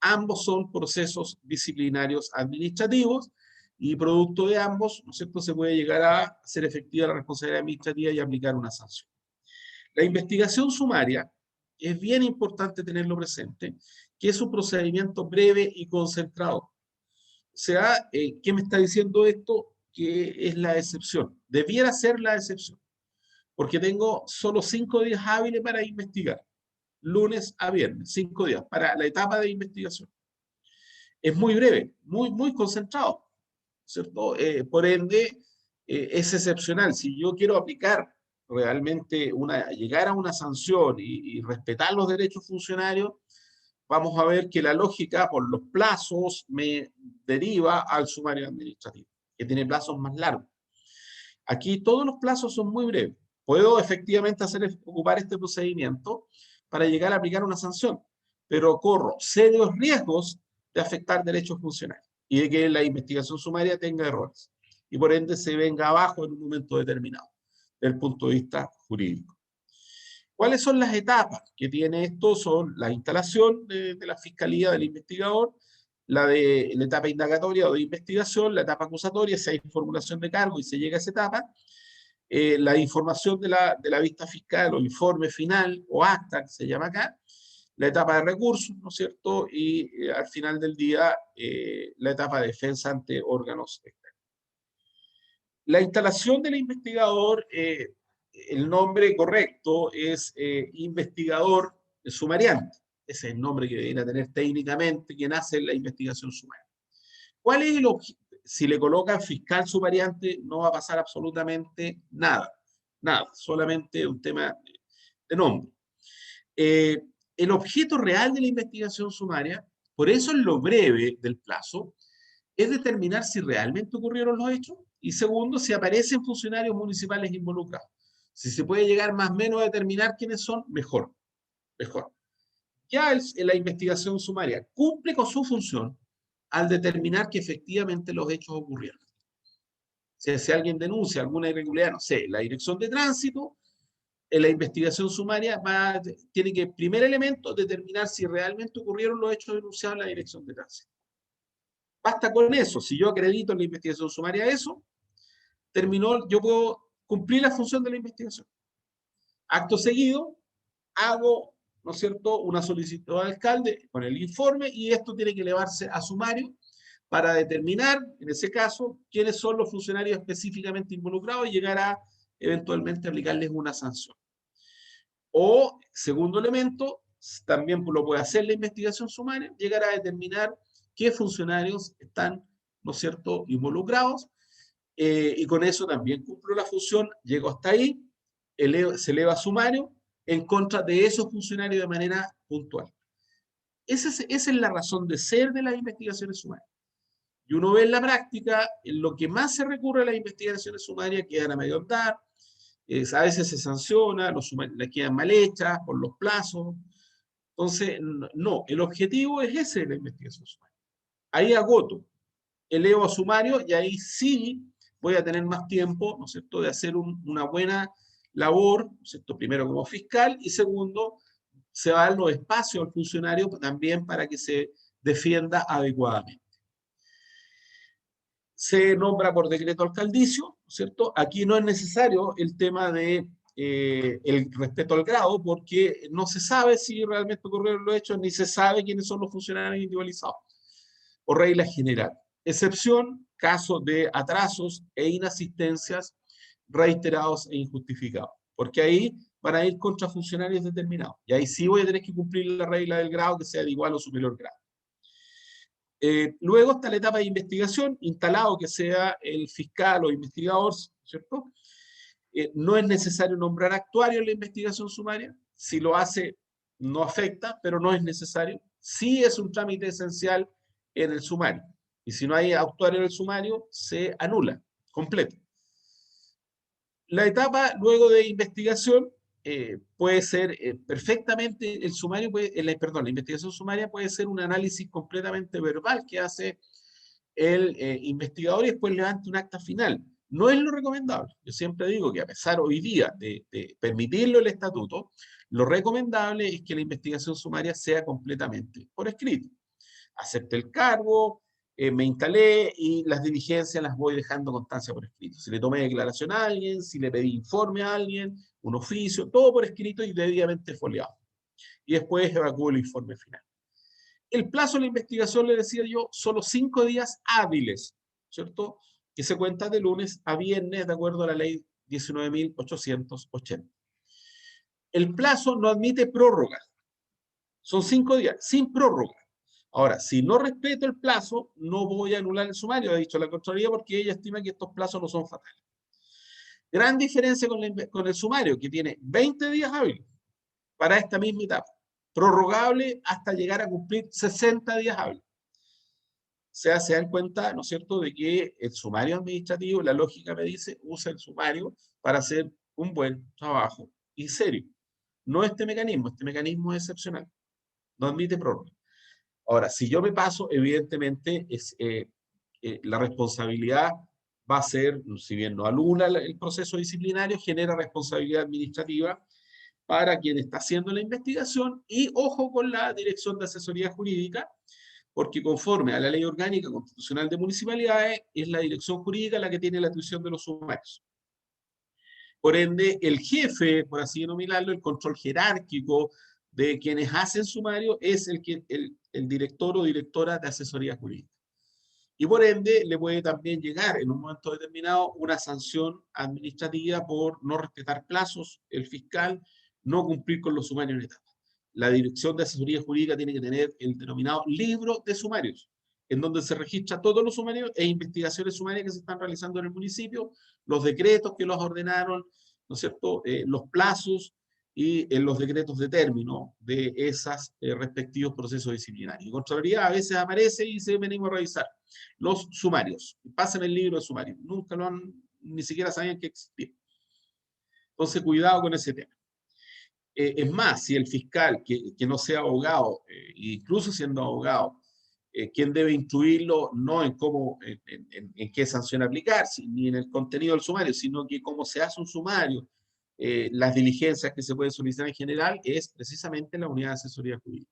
Ambos son procesos disciplinarios administrativos y producto de ambos, ¿no es cierto?, se puede llegar a hacer efectiva la responsabilidad administrativa y aplicar una sanción. La investigación sumaria es bien importante tenerlo presente, que es un procedimiento breve y concentrado. O sea, ¿qué me está diciendo esto? Que es la excepción. Debiera ser la excepción, porque tengo solo 5 días hábiles para investigar, lunes a viernes, 5 días para la etapa de investigación. Es muy breve, muy concentrado, ¿cierto? Por ende, es excepcional. Si yo quiero aplicar realmente llegar a una sanción y respetar los derechos funcionarios, vamos a ver que la lógica por los plazos me deriva al sumario administrativo, que tiene plazos más largos. Aquí todos los plazos son muy breves. Puedo efectivamente ocupar este procedimiento para llegar a aplicar una sanción, pero corro serios riesgos de afectar derechos funcionarios y de que la investigación sumaria tenga errores y por ende se venga abajo en un momento determinado, desde el punto de vista jurídico. ¿Cuáles son las etapas que tiene esto? Son la instalación de la fiscalía del investigador, la etapa indagatoria o de investigación, la etapa acusatoria, si hay formulación de cargo y se llega a esa etapa, la información de la vista fiscal o informe final o acta, que se llama acá, la etapa de recursos, ¿no es cierto? Y al final del día, la etapa de defensa ante órganos externos. La instalación del investigador, el nombre correcto es investigador sumariante. Ese es el nombre que debería tener técnicamente quien hace la investigación sumaria. ¿Cuál es el objetivo? Si le colocan fiscal sumariante, no va a pasar absolutamente nada. Nada, solamente un tema de nombre. El objeto real de la investigación sumaria, por eso en lo breve del plazo, es determinar si realmente ocurrieron los hechos y segundo, si aparecen funcionarios municipales involucrados. Si se puede llegar más o menos a determinar quiénes son, mejor. Mejor. Ya la investigación sumaria cumple con su función al determinar que efectivamente los hechos ocurrieron. Si alguien denuncia alguna irregularidad, no sé, la dirección de tránsito, en la investigación sumaria tiene que, primer elemento, determinar si realmente ocurrieron los hechos denunciados en la dirección de tránsito. Basta con eso. Si yo acredito en la investigación sumaria eso, terminó, yo puedo cumplir la función de la investigación. Acto seguido, hago, ¿no es cierto?, una solicitud al alcalde con el informe y esto tiene que elevarse a sumario para determinar, en ese caso, quiénes son los funcionarios específicamente involucrados y llegar a eventualmente aplicarles una sanción. O, segundo elemento, también lo puede hacer la investigación sumaria, llegar a determinar qué funcionarios están, ¿no es cierto?, involucrados, y con eso también cumplo la función, llego hasta ahí, se eleva sumario en contra de esos funcionarios de manera puntual. Esa es la razón de ser de las investigaciones sumarias. Y uno ve en la práctica, en lo que más se recurre a las investigaciones sumarias quedan a medio andar, a veces se sanciona, las quedan mal hechas por los plazos. Entonces, no, el objetivo es ese de la investigación sumaria. Ahí agoto, elevo a sumario y ahí sí voy a tener más tiempo, ¿no es cierto?, de hacer una buena labor, ¿no es cierto?, primero como fiscal y segundo, se va a dar los espacios al funcionario también para que se defienda adecuadamente. Se nombra por decreto alcaldicio, ¿no es cierto? Aquí no es necesario el tema de el respeto al grado, porque no se sabe si realmente ocurrieron los hechos, ni se sabe quiénes son los funcionarios individualizados. o regla general. Excepción, caso de atrasos e inasistencias reiterados e injustificados, porque ahí van a ir contra funcionarios determinados. Y ahí sí voy a tener que cumplir la regla del grado que sea de igual o superior grado. Luego está la etapa de investigación, instalado que sea el fiscal o investigador, ¿cierto? No es necesario nombrar actuario en la investigación sumaria. Si lo hace, no afecta, pero no es necesario. Sí es un trámite esencial en el sumario. Y si no hay actuario en el sumario, se anula completo. La etapa luego de investigación puede ser perfectamente, el sumario puede, perdón, la investigación sumaria puede ser un análisis completamente verbal que hace el investigador y después levanta un acta final. No es lo recomendable. Yo siempre digo que a pesar hoy día de permitirlo el estatuto, lo recomendable es que la investigación sumaria sea completamente por escrito. Acepté el cargo, me instalé y las diligencias las voy dejando constancia por escrito. Si le tomé declaración a alguien, si le pedí informe a alguien, un oficio, todo por escrito y debidamente foliado. Y después evacúo el informe final. El plazo de la investigación, le decía yo, solo 5 días hábiles, ¿cierto? Que se cuenta de lunes a viernes, de acuerdo a la ley 19.880. El plazo no admite prórroga. Son 5 días, sin prórroga. Ahora, si no respeto el plazo, no voy a anular el sumario, ha dicho la Contraloría, porque ella estima que estos plazos no son fatales. Gran diferencia con el sumario, que tiene 20 días hábiles para esta misma etapa, prorrogable hasta llegar a cumplir 60 días hábiles. O sea, se dan cuenta, ¿no es cierto?, de que el sumario administrativo, la lógica me dice, usa el sumario para hacer un buen trabajo y serio. No este mecanismo es excepcional, no admite prórroga. Ahora, si yo me paso, evidentemente la responsabilidad va a ser, si bien no anula el proceso disciplinario, genera responsabilidad administrativa para quien está haciendo la investigación y ojo con la Dirección de Asesoría Jurídica, porque conforme a la Ley Orgánica Constitucional de Municipalidades, es la dirección jurídica la que tiene la atribución de los sumarios. Por ende, el jefe, por así denominarlo, el control jerárquico de quienes hacen sumario es el director o directora de asesoría jurídica. Y por ende, le puede también llegar en un momento determinado una sanción administrativa por no respetar plazos, el fiscal, no cumplir con los sumarios en etapa. La Dirección de Asesoría Jurídica tiene que tener el denominado libro de sumarios, en donde se registra todos los sumarios e investigaciones sumarias que se están realizando en el municipio, los decretos que los ordenaron, ¿no es cierto?, los plazos y en los decretos de término de esos respectivos procesos disciplinarios. Y Contraloría a veces aparece y dice, venimos a revisar los sumarios. Pasen el libro de sumarios. Nunca lo han, ni siquiera sabían que existía. Entonces, cuidado con ese tema. Es más, si el fiscal, que no sea abogado, incluso siendo abogado, quien debe instruirlo no en cómo, en qué sanción aplicar, ni en el contenido del sumario, sino que cómo se hace un sumario, las diligencias que se pueden solicitar en general, es precisamente la unidad de asesoría jurídica.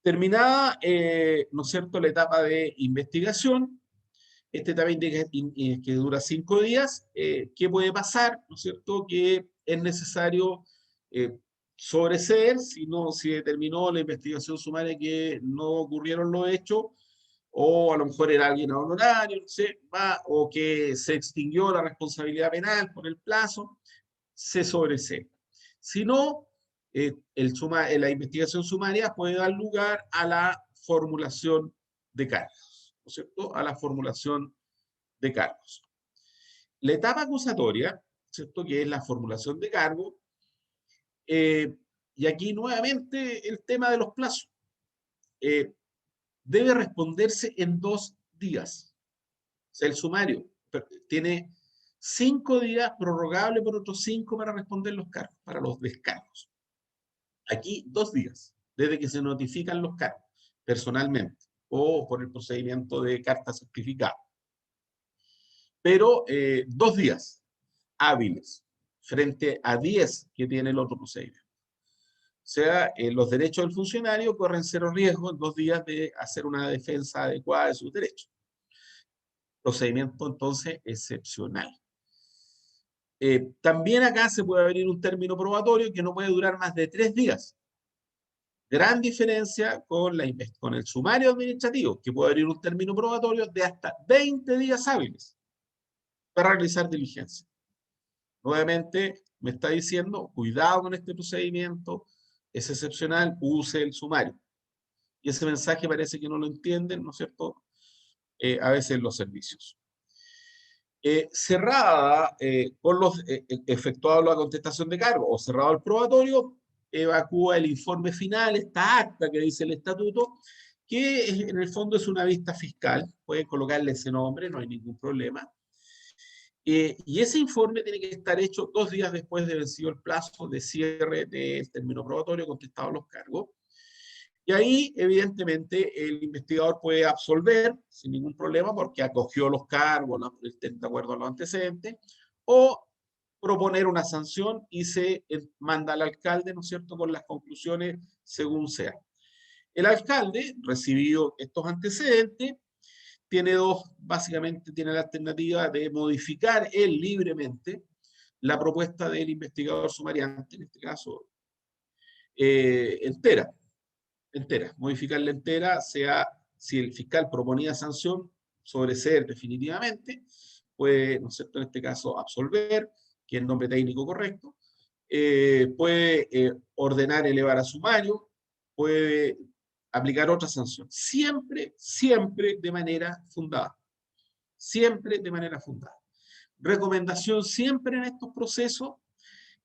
Terminada, ¿no es cierto?, la etapa de investigación, esta etapa que dura 5 días, ¿qué puede pasar? ¿No es cierto?, que es necesario sobreseer, si determinó la investigación sumaria que no ocurrieron los hechos, o a lo mejor era alguien honorario, no sé, o que se extinguió la responsabilidad penal por el plazo, se sobresee. Si no, la investigación sumaria puede dar lugar a la formulación de cargos, ¿no es cierto?, a la formulación de cargos. La etapa acusatoria, ¿cierto?, que es la formulación de cargos, y aquí nuevamente el tema de los plazos. Debe responderse en 2 días. O sea, el sumario tiene 5 días, prorrogable por otros 5 para responder los cargos, para los descargos. Aquí 2 días, desde que se notifican los cargos, personalmente, o por el procedimiento de carta certificada. Pero 2 días hábiles, frente a 10 que tiene el otro procedimiento. O sea, los derechos del funcionario corren cero riesgo en 2 días de hacer una defensa adecuada de sus derechos. Procedimiento entonces excepcional. También acá se puede abrir un término probatorio que no puede durar más de 3 días. Gran diferencia con el sumario administrativo, que puede abrir un término probatorio de hasta 20 días hábiles para realizar diligencia. Nuevamente, me está diciendo, cuidado con este procedimiento, es excepcional, use el sumario. Y ese mensaje parece que no lo entienden, ¿no es cierto? A veces los servicios. Cerrada, efectuado la contestación de cargo o cerrado el probatorio, evacúa el informe final, esta acta que dice el estatuto, que en el fondo es una vista fiscal, pueden colocarle ese nombre, no hay ningún problema. Y ese informe tiene que estar hecho 2 días después de vencido el plazo de cierre del término probatorio, contestados los cargos. Y ahí, evidentemente, el investigador puede absolver sin ningún problema porque acogió los cargos, de acuerdo a los antecedentes, o proponer una sanción y se manda al alcalde, ¿no es cierto?, con las conclusiones según sea. El alcalde, recibido estos antecedentes, básicamente tiene la alternativa de modificar él libremente la propuesta del investigador sumariante, en este caso, entera, modificarla entera, sea si el fiscal proponía sanción, sobreseer definitivamente, puede, ¿no es cierto?, en este caso, absolver, que es el nombre técnico correcto, puede ordenar elevar a sumario, puede aplicar otra sanción. Siempre, siempre de manera fundada. Siempre de manera fundada. Recomendación siempre en estos procesos,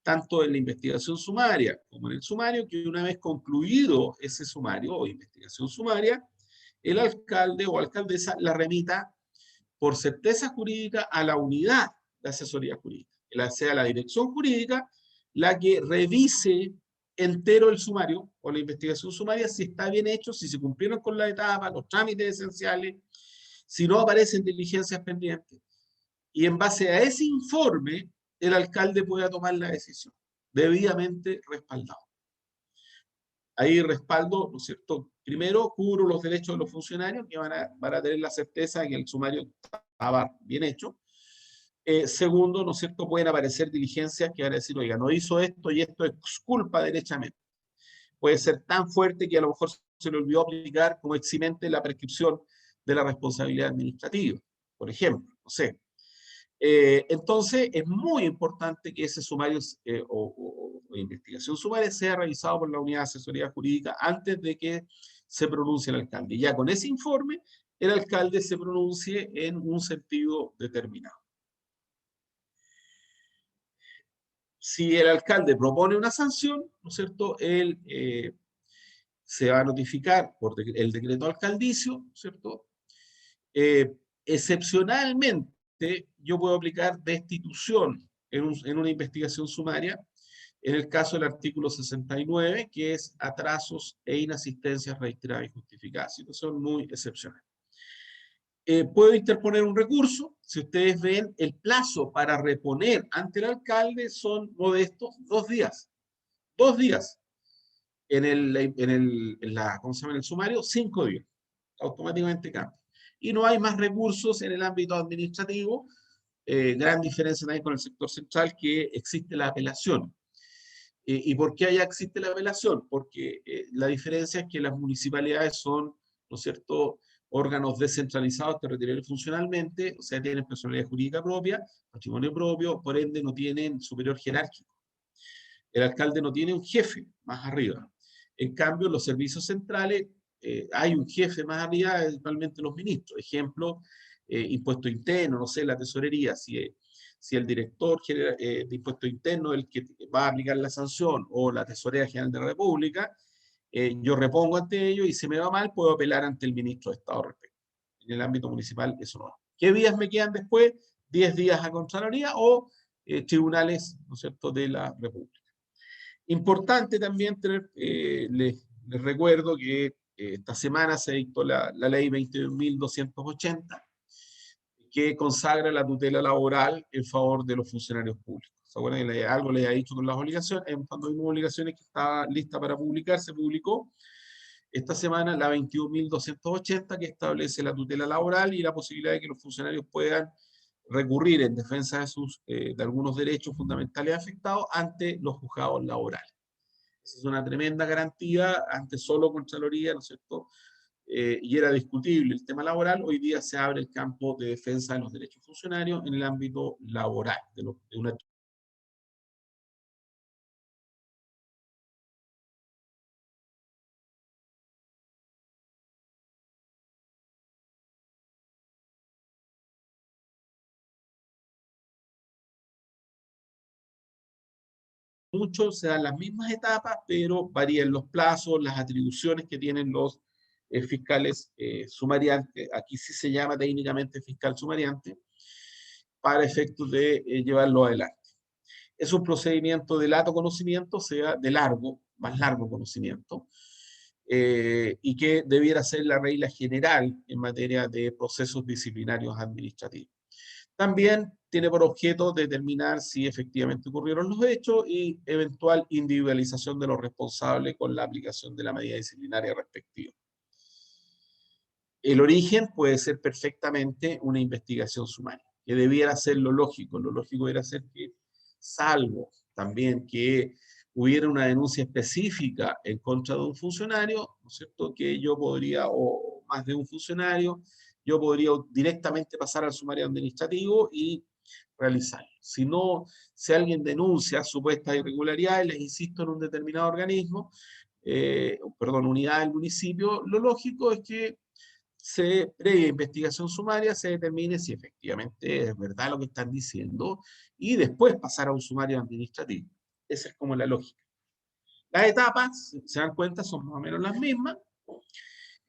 tanto en la investigación sumaria como en el sumario, que una vez concluido ese sumario o investigación sumaria, el alcalde o alcaldesa la remita por certeza jurídica a la unidad de asesoría jurídica, que sea la dirección jurídica la que revise entero el sumario o la investigación sumaria, si está bien hecho, si se cumplieron con la etapa, los trámites esenciales, si no aparecen diligencias pendientes. Y en base a ese informe, el alcalde pueda tomar la decisión, debidamente respaldado. Ahí respaldo, ¿no es cierto? Primero, cubro los derechos de los funcionarios que van a tener la certeza de que el sumario estaba bien hecho. Segundo, ¿no es cierto?, pueden aparecer diligencias que van a decir, oiga, no hizo esto y esto es culpa derechamente. Puede ser tan fuerte que a lo mejor se le olvidó aplicar como eximente la prescripción de la responsabilidad administrativa, por ejemplo, no sé. Entonces, es muy importante que ese sumario o investigación sumaria sea revisado por la unidad de asesoría jurídica antes de que se pronuncie el alcalde. Ya con ese informe, el alcalde se pronuncie en un sentido determinado. Si el alcalde propone una sanción, ¿no es cierto?, él se va a notificar por el decreto alcaldicio, ¿no es cierto? Excepcionalmente, yo puedo aplicar destitución en una investigación sumaria, en el caso del artículo 69, que es atrasos e inasistencias reiteradas y justificadas. Situación muy excepcional. Puedo interponer un recurso. Si ustedes ven, el plazo para reponer ante el alcalde son modestos 2 días. 2 días. ¿Cómo se llama? En el sumario, 5 días. Automáticamente cambia. Y no hay más recursos en el ámbito administrativo. Gran diferencia también con el sector central, que existe la apelación. ¿Y por qué allá existe la apelación? Porque la diferencia es que las municipalidades son, ¿no es cierto?, órganos descentralizados territoriales funcionalmente, o sea, tienen personalidad jurídica propia, patrimonio propio, por ende no tienen superior jerárquico. El alcalde no tiene un jefe más arriba. En cambio, en los servicios centrales hay un jefe más arriba, principalmente los ministros. Ejemplo, impuesto interno, no sé, la tesorería, si el director de impuesto interno es el que va a aplicar la sanción, o la tesorería general de la República, yo repongo ante ellos y si me va mal puedo apelar ante el ministro de Estado respecto. En el ámbito municipal eso no va. ¿Qué días me quedan después? 10 días a Contraloría o tribunales, ¿no es cierto?, de la República. Importante también tener, les recuerdo que esta semana se dictó la ley 21.280, que consagra la tutela laboral en favor de los funcionarios públicos. ¿Se acuerdan que algo les ha dicho con las obligaciones? Cuando hay obligaciones que está lista para publicar, se publicó esta semana la 21.280, que establece la tutela laboral y la posibilidad de que los funcionarios puedan recurrir en defensa de algunos derechos fundamentales afectados ante los juzgados laborales. Esa es una tremenda garantía, antes solo Contraloría, ¿no es cierto? Y era discutible el tema laboral. Hoy día se abre el campo de defensa de los derechos funcionarios en el ámbito laboral, de una. Muchos se dan las mismas etapas, pero varían los plazos, las atribuciones que tienen los fiscales sumariantes. Aquí sí se llama técnicamente fiscal sumariante, para efectos de llevarlo adelante. Es un procedimiento de lato conocimiento, o sea, de largo, más largo conocimiento, y que debiera ser la regla general en materia de procesos disciplinarios administrativos. También tiene por objeto determinar si efectivamente ocurrieron los hechos y eventual individualización de los responsables con la aplicación de la medida disciplinaria respectiva. El origen puede ser perfectamente una investigación sumaria, que debiera ser lo lógico. Lo lógico debiera ser que, salvo también que hubiera una denuncia específica en contra de un funcionario, ¿no es cierto?, que yo podría, o más de un funcionario, yo podría directamente pasar al sumario administrativo y realizarlo. Si no, si alguien denuncia supuestas irregularidades, les insisto, en un determinado organismo, perdón, unidad del municipio, lo lógico es que previa investigación sumaria, se determine si efectivamente es verdad lo que están diciendo y después pasar a un sumario administrativo. Esa es como la lógica. Las etapas, se dan cuenta, son más o menos las mismas.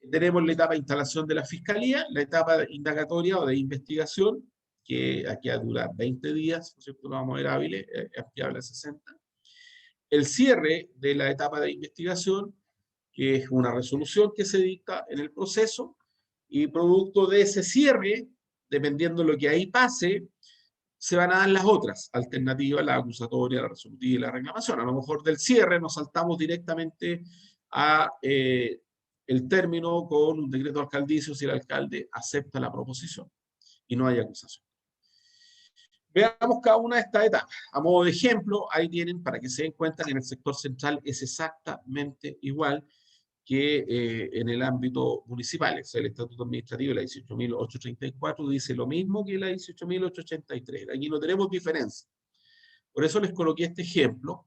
Tenemos la etapa de instalación de la fiscalía, la etapa de indagatoria o de investigación, que aquí dura 20 días, por cierto, lo vamos a ver hábiles, ampliable a 60. El cierre de la etapa de investigación, que es una resolución que se dicta en el proceso, y producto de ese cierre, dependiendo de lo que ahí pase, se van a dar las otras alternativas, la acusatoria, la resolutiva y la reclamación. A lo mejor del cierre nos saltamos directamente a el término con un decreto alcaldicio si el alcalde acepta la proposición y no hay acusación. Veamos cada una de estas etapas. A modo de ejemplo, ahí tienen, para que se den cuenta que en el sector central es exactamente igual que en el ámbito municipal. O sea, el Estatuto Administrativo, la 18.834, dice lo mismo que la 18.883. Aquí no tenemos diferencia. Por eso les coloqué este ejemplo,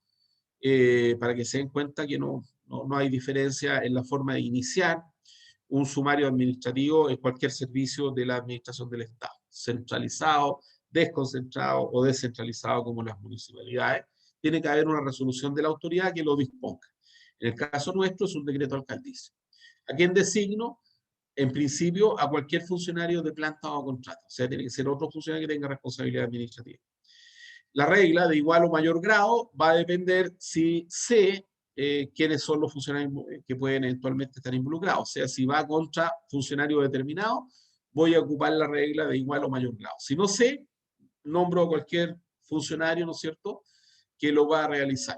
para que se den cuenta que no hay diferencia en la forma de iniciar un sumario administrativo en cualquier servicio de la administración del Estado, centralizado, desconcentrado o descentralizado como las municipalidades. Tiene que haber una resolución de la autoridad que lo disponga. En el caso nuestro es un decreto alcaldicio. ¿A quién designo? En principio, a cualquier funcionario de planta o contrato. O sea, tiene que ser otro funcionario que tenga responsabilidad administrativa. La regla de igual o mayor grado va a depender si sé quiénes son los funcionarios que pueden eventualmente estar involucrados. O sea, si va contra funcionario determinado, voy a ocupar la regla de igual o mayor grado. Si no sé, nombro a cualquier funcionario, ¿no es cierto?, que lo va a realizar.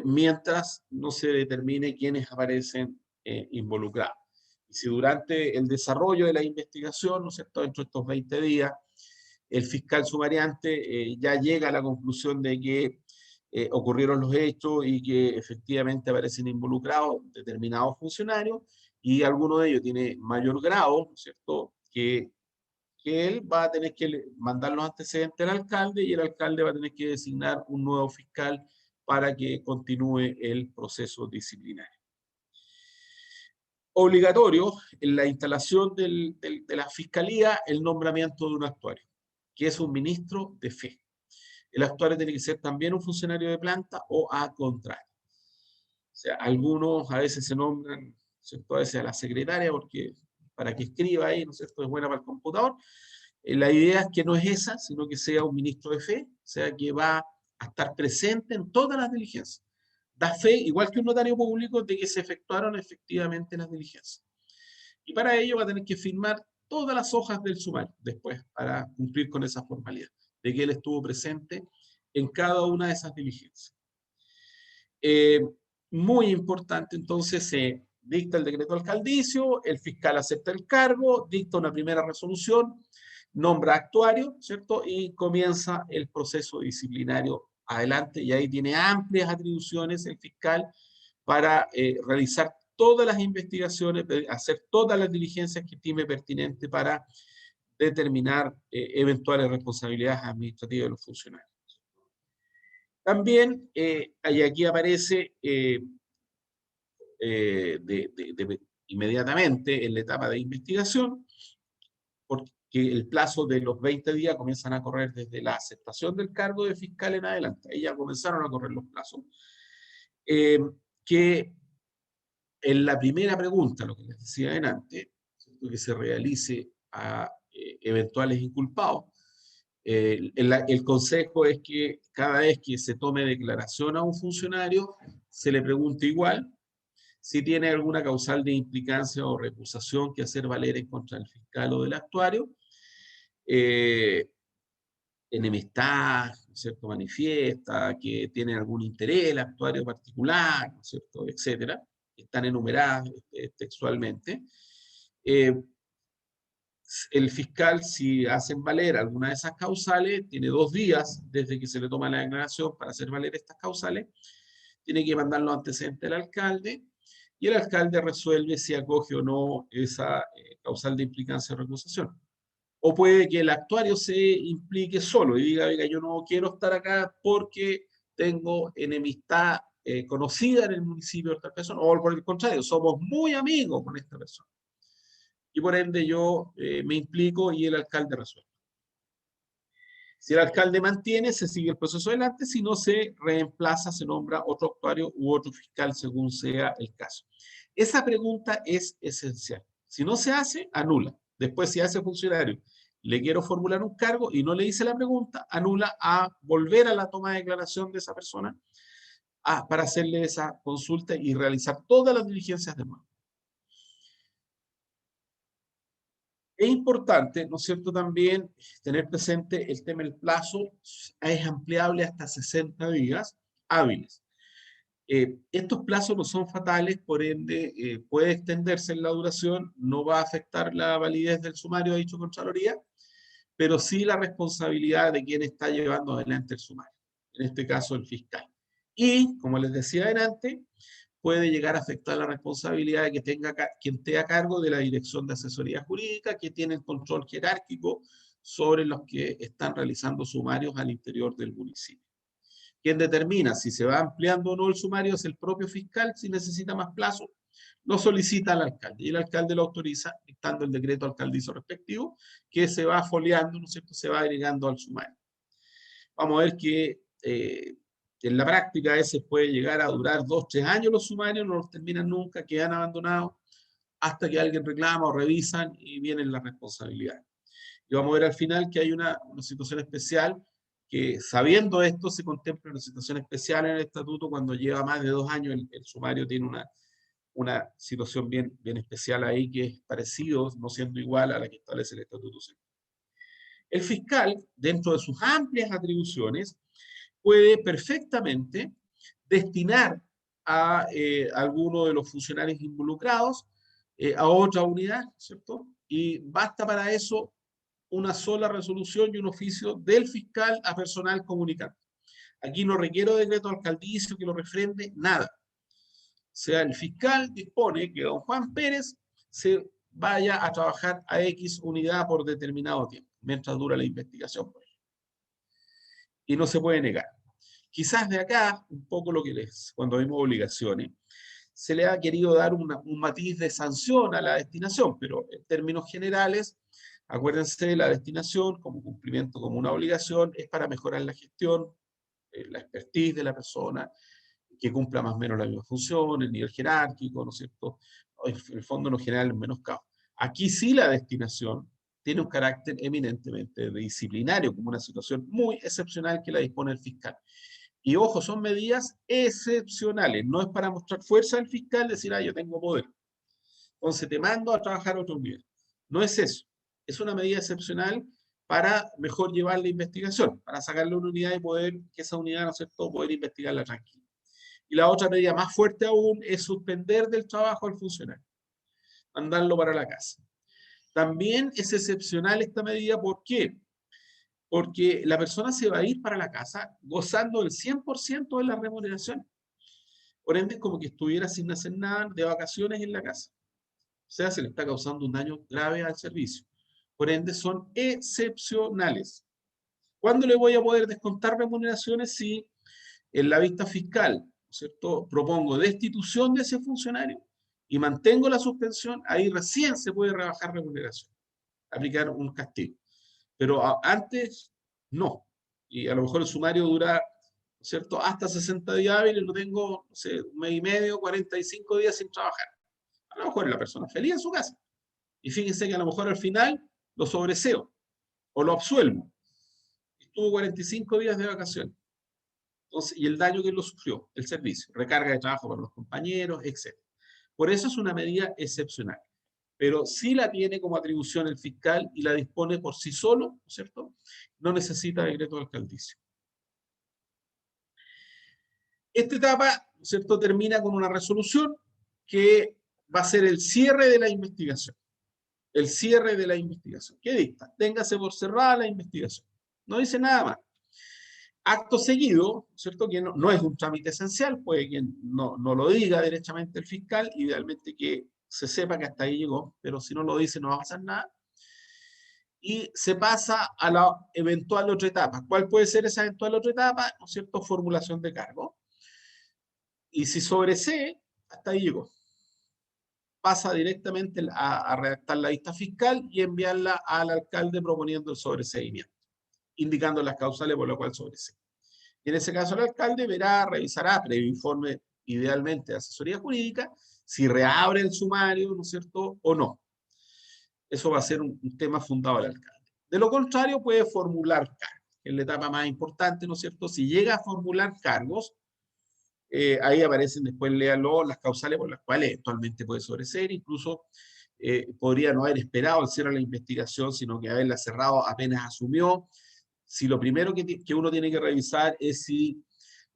Mientras no se determine quiénes aparecen involucrados. Y si durante el desarrollo de la investigación, ¿no es cierto?, dentro de estos 20 días, el fiscal sumariante ya llega a la conclusión de que ocurrieron los hechos y que efectivamente aparecen involucrados determinados funcionarios, y alguno de ellos tiene mayor grado, ¿no es cierto?, que él va a tener que mandar los antecedentes al alcalde y el alcalde va a tener que designar un nuevo fiscal para que continúe el proceso disciplinario. Obligatorio en la instalación de la fiscalía el nombramiento de un actuario, que es un ministro de fe. El actuario tiene que ser también un funcionario de planta o a contrario. O sea, algunos a veces se nombran, ¿cierto?, a veces a la secretaria porque para que escriba ahí, ¿no es cierto?, es buena para el computador. La idea es que no es esa, sino que sea un ministro de fe, o sea, que va a estar presente en todas las diligencias. Da fe, igual que un notario público, de que se efectuaron efectivamente las diligencias. Y para ello va a tener que firmar todas las hojas del sumario después, para cumplir con esa formalidad, de que él estuvo presente en cada una de esas diligencias. Muy importante, entonces, se dicta el decreto alcaldicio, el fiscal acepta el cargo, dicta una primera resolución, nombra actuario, ¿cierto? Y comienza el proceso disciplinario adelante, y ahí tiene amplias atribuciones el fiscal para realizar todas las investigaciones, hacer todas las diligencias que estime pertinente para determinar eventuales responsabilidades administrativas de los funcionarios. También, y aquí aparece inmediatamente en la etapa de investigación, porque el plazo de los 20 días comienzan a correr desde la aceptación del cargo de fiscal en adelante. Ahí ya comenzaron a correr los plazos. Que en la primera pregunta, lo que les decía antes, que se realice a eventuales inculpados, el consejo es que cada vez que se tome declaración a un funcionario, se le pregunte igual si tiene alguna causal de implicancia o recusación que hacer valer en contra del fiscal o del actuario, enemistad, ¿no es cierto?, manifiesta, que tiene algún interés el actuario particular, ¿no es cierto?, etcétera, que están enumeradas textualmente. El fiscal, si hacen valer alguna de esas causales, tiene 2 días desde que se le toma la declaración para hacer valer estas causales, tiene que mandar los antecedentes al alcalde, y el alcalde resuelve si acoge o no esa causal de implicancia o recusación. O puede que el actuario se implique solo y diga, oiga, yo no quiero estar acá porque tengo enemistad conocida en el municipio de esta persona, o por el contrario, somos muy amigos con esta persona. Y por ende yo me implico y el alcalde resuelve. Si el alcalde mantiene, se sigue el proceso adelante, si no se reemplaza, se nombra otro actuario u otro fiscal según sea el caso. Esa pregunta es esencial. Si no se hace, anula. Después, si hace funcionario, le quiero formular un cargo y no le hice la pregunta, anula a volver a la toma de declaración de esa persona para hacerle esa consulta y realizar todas las diligencias de nuevo. Es importante, ¿no es cierto?, también tener presente el tema del plazo, es ampliable hasta 60 días hábiles. Estos plazos no son fatales, por ende puede extenderse en la duración, no va a afectar la validez del sumario, ha dicho Contraloría, pero sí la responsabilidad de quien está llevando adelante el sumario, en este caso el fiscal. Y, como les decía adelante, puede llegar a afectar la responsabilidad de que tenga quien esté a cargo de la Dirección de Asesoría Jurídica, que tiene el control jerárquico sobre los que están realizando sumarios al interior del municipio. Quien determina si se va ampliando o no el sumario es el propio fiscal. Si necesita más plazo, lo solicita al alcalde y el alcalde lo autoriza dictando el decreto alcaldizo respectivo, que se va foliando, ¿no es cierto?, se va agregando al sumario. Vamos a ver que en la práctica a veces puede llegar a durar 2, 3 años los sumarios, no los terminan nunca, quedan abandonados hasta que alguien reclama o revisan y vienen las responsabilidades. Y vamos a ver al final que hay una situación especial, que sabiendo esto se contempla una situación especial en el estatuto cuando lleva más de 2 años el sumario tiene una situación bien especial ahí que es parecido, no siendo igual a la que establece el estatuto. El fiscal, dentro de sus amplias atribuciones, puede perfectamente destinar a alguno de los funcionarios involucrados a otra unidad, ¿cierto? Y basta para eso una sola resolución y un oficio del fiscal a personal comunicante. Aquí no requiero decreto alcaldicio que lo refrende, nada. O sea, el fiscal dispone que don Juan Pérez se vaya a trabajar a X unidad por determinado tiempo, mientras dura la investigación. Y no se puede negar. Quizás de acá, un poco lo que cuando vemos obligaciones, se le ha querido dar un matiz de sanción a la destinación, pero en términos generales, acuérdense, la destinación como cumplimiento, como una obligación, es para mejorar la gestión, la expertise de la persona, que cumpla más o menos la misma función, el nivel jerárquico, ¿no es cierto? En el fondo no genera el menoscabo. Aquí sí la destinación tiene un carácter eminentemente disciplinario, como una situación muy excepcional que la dispone el fiscal. Y ojo, son medidas excepcionales, no es para mostrar fuerza al fiscal, decir, yo tengo poder, entonces te mando a trabajar a otro nivel. No es eso, es una medida excepcional para mejor llevar la investigación, para sacarle una unidad y poder, que esa unidad, ¿no es cierto?, poder investigarla tranquila. Y la otra medida más fuerte aún es suspender del trabajo al funcionario, mandarlo para la casa. También es excepcional esta medida, ¿por qué? porque la persona se va a ir para la casa gozando del 100% de la remuneración. Por ende, es como que estuviera sin hacer nada de vacaciones en la casa. O sea, se le está causando un daño grave al servicio. Por ende, son excepcionales. ¿Cuándo le voy a poder descontar remuneraciones? Si en la vista fiscal, ¿cierto?, propongo destitución de ese funcionario y mantengo la suspensión, ahí recién se puede rebajar remuneración, aplicar un castigo. Pero antes, no. Y a lo mejor el sumario dura, ¿cierto?, hasta 60 días hábiles, lo tengo, no sé, un mes y medio, 45 días sin trabajar. A lo mejor la persona feliz en su casa. Y fíjense que a lo mejor al final lo sobreseo o lo absuelvo. Estuvo 45 días de vacaciones. Entonces, y el daño que lo sufrió, el servicio, recarga de trabajo para los compañeros, etc. Por eso es una medida excepcional. Pero sí la tiene como atribución el fiscal y la dispone por sí solo, ¿no es cierto? No necesita decreto de alcaldicio. Esta etapa, ¿no es cierto?, termina con una resolución que va a ser el cierre de la investigación. El cierre de la investigación. ¿Qué dicta? Téngase por cerrada la investigación. No dice nada más. Acto seguido, ¿cierto?, que no es un trámite esencial, puede que no lo diga derechamente el fiscal, idealmente que se sepa que hasta ahí llegó, pero si no lo dice no va a pasar nada. Y se pasa a la eventual otra etapa. ¿Cuál puede ser esa eventual otra etapa? ¿No es cierto? Formulación de cargo. Y si sobresee, hasta ahí llegó. Pasa directamente a redactar la vista fiscal y enviarla al alcalde proponiendo el sobreseimiento, indicando las causales por las cuales sobresee. Y en ese caso el alcalde verá, revisará, previo informe idealmente de asesoría jurídica, si reabre el sumario, ¿no es cierto?, o no. Eso va a ser un tema fundado al alcalde. De lo contrario, puede formular cargos, que es la etapa más importante, ¿no es cierto? Si llega a formular cargos, ahí aparecen después, léanlo, las causales por las cuales eventualmente puede sobreseer, incluso podría no haber esperado el cierre de la investigación, sino que haberla cerrado apenas asumió. Si lo primero que uno tiene que revisar es si,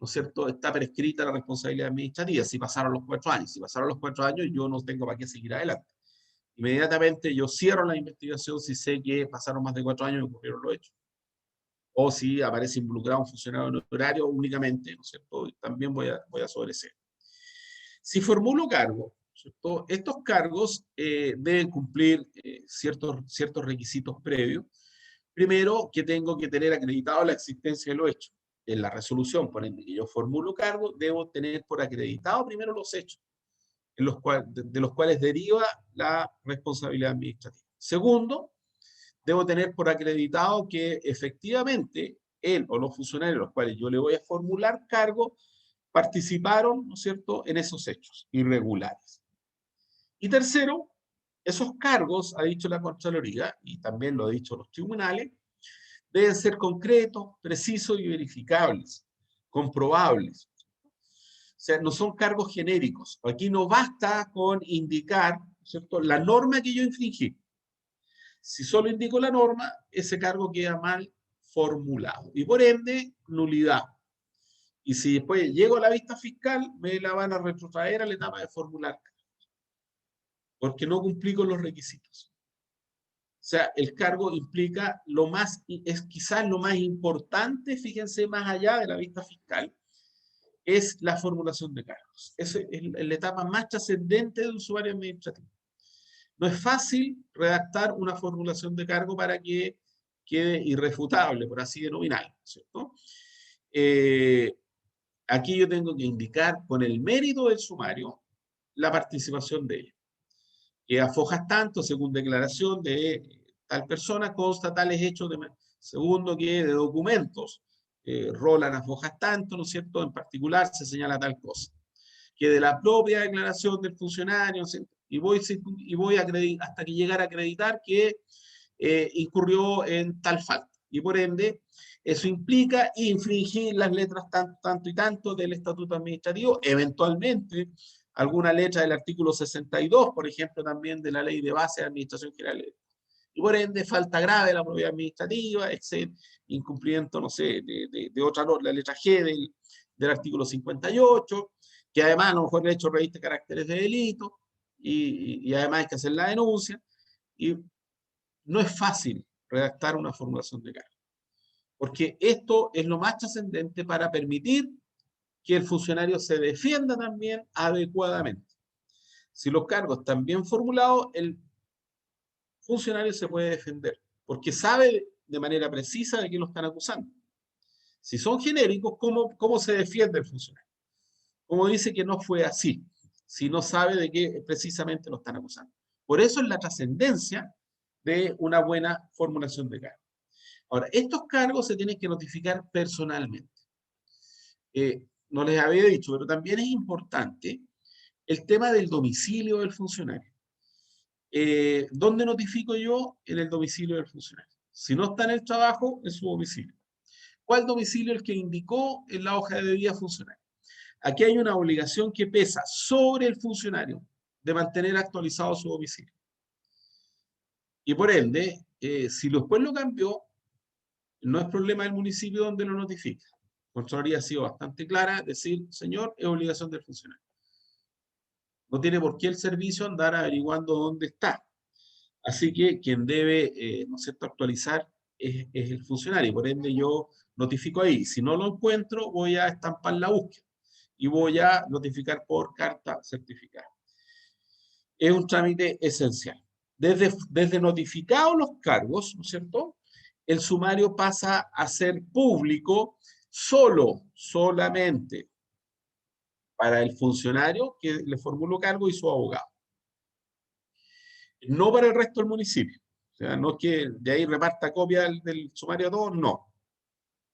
¿no es cierto?, está prescrita la responsabilidad administrativa, si pasaron los 4 años. Si pasaron los 4 años, yo no tengo para qué seguir adelante. Inmediatamente yo cierro la investigación si sé que pasaron más de 4 años y ocurrieron los hechos. O si aparece involucrado un funcionario honorario únicamente, ¿no es cierto?, también voy a sobreseer. Si formulo cargo, ¿cierto?, estos cargos deben cumplir ciertos requisitos previos. Primero, que tengo que tener acreditado la existencia de los hechos. En la resolución, por ende, que yo formulo cargo, debo tener por acreditado primero los hechos de los cuales deriva la responsabilidad administrativa. Segundo, debo tener por acreditado que efectivamente él o los funcionarios a los cuales yo le voy a formular cargo participaron, ¿no es cierto?, en esos hechos irregulares. Y tercero, esos cargos, ha dicho la Contraloría, y también lo han dicho los tribunales, deben ser concretos, precisos y verificables, comprobables. O sea, no son cargos genéricos. Aquí no basta con indicar, ¿cierto?, la norma que yo infringí. Si solo indico la norma, ese cargo queda mal formulado y por ende, nulidad. Y si después llego a la vista fiscal, me la van a retrotraer a la etapa de formular, porque no cumplí con los requisitos. O sea, el cargo implica es quizás lo más importante, fíjense, más allá de la vista fiscal, es la formulación de cargos. Esa es la etapa más trascendente del usuario administrativo. No es fácil redactar una formulación de cargo para que quede irrefutable, por así denominarlo, ¿cierto? Aquí yo tengo que indicar con el mérito del sumario la participación de ella. Que a fojas tanto, según declaración de tal persona, consta tales hechos de... Segundo, que de documentos rolan a fojas tanto, ¿no es cierto? En particular se señala tal cosa. Que de la propia declaración del funcionario, y voy hasta que llegar a acreditar que incurrió en tal falta. Y por ende, eso implica infringir las letras tanto y tanto del estatuto administrativo, eventualmente alguna letra del artículo 62, por ejemplo, también de la ley de base de administración general. Y por ende, falta grave de la propiedad administrativa, incumplimiento, no sé, de otra norma, la letra G del artículo 58, que además a lo mejor el hecho reviste caracteres de delito, y además hay que hacer la denuncia, y no es fácil redactar una formulación de cargo. porque esto es lo más trascendente para permitir que el funcionario se defienda también adecuadamente. Si los cargos están bien formulados, el funcionario se puede defender, porque sabe de manera precisa de qué lo están acusando. Si son genéricos, ¿cómo se defiende el funcionario? ¿Cómo dice que no fue así? Si no sabe de qué precisamente lo están acusando. Por eso es la trascendencia de una buena formulación de cargos. Ahora, estos cargos se tienen que notificar personalmente. No les había dicho, pero también es importante el tema del domicilio del funcionario. ¿Dónde notifico yo? En el domicilio del funcionario. Si no está en el trabajo, en su domicilio. ¿Cuál domicilio? El que indicó en la hoja de vida funcionario. Aquí hay una obligación que pesa sobre el funcionario de mantener actualizado su domicilio. Y por ende, si después lo cambió, no es problema del municipio donde lo notifica. La Contraloría ha sido bastante clara, decir, señor, es obligación del funcionario. No tiene por qué el servicio andar averiguando dónde está. Así que quien debe, ¿no es cierto?, actualizar es el funcionario. Por ende, yo notifico ahí. Si no lo encuentro, voy a estampar la búsqueda y voy a notificar por carta certificada. Es un trámite esencial. Desde notificados los cargos, ¿no es cierto?, el sumario pasa a ser público solamente para el funcionario que le formuló cargo y su abogado. No para el resto del municipio. O sea, no que de ahí reparta copia del sumario a todos, no.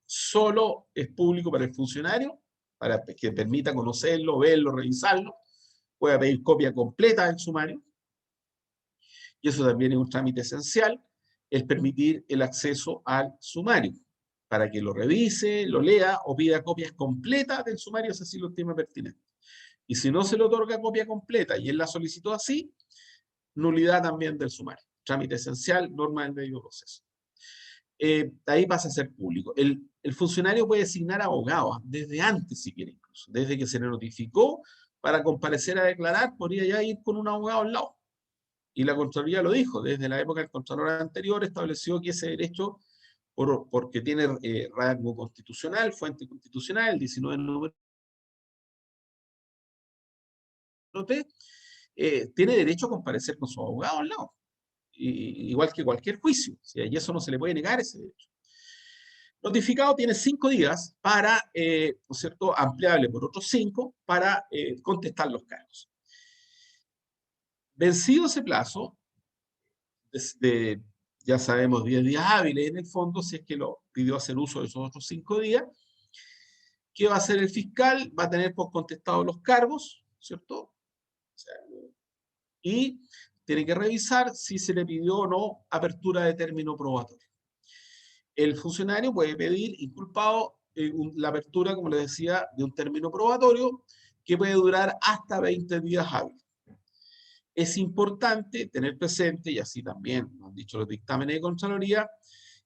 Solo es público para el funcionario, para que permita conocerlo, verlo, revisarlo. Pueda pedir copia completa del sumario. Y eso también es un trámite esencial, es permitir el acceso al sumario, para que lo revise, lo lea o pida copias completas del sumario si así lo estima pertinente. Y si no se le otorga copia completa y él la solicitó así, nulidad también del sumario. Trámite esencial, norma del debido proceso. Ahí pasa a ser público. El funcionario puede designar abogados desde antes, si quiere incluso, desde que se le notificó para comparecer a declarar, podría ya ir con un abogado al lado. Y la Contraloría lo dijo, desde la época del Contralor anterior estableció que ese derecho, porque tiene rango constitucional, fuente constitucional, el 19 número T, tiene derecho a comparecer con su abogado al lado, igual que cualquier juicio, ¿sí? Y eso no se le puede negar ese derecho. Notificado tiene 5 días para, ¿no es cierto?, ampliable por otros 5 para contestar los cargos. Vencido ese plazo, desde, ya sabemos, 10 días hábiles en el fondo, si es que lo pidió hacer uso de esos otros 5 días, ¿qué va a hacer el fiscal? Va a tener por contestado los cargos, ¿cierto? O sea, y tiene que revisar si se le pidió o no apertura de término probatorio. El funcionario puede pedir, inculpado, la apertura, como les decía, de un término probatorio que puede durar hasta 20 días hábiles. Es importante tener presente, y así también nos han dicho los dictámenes de Contraloría,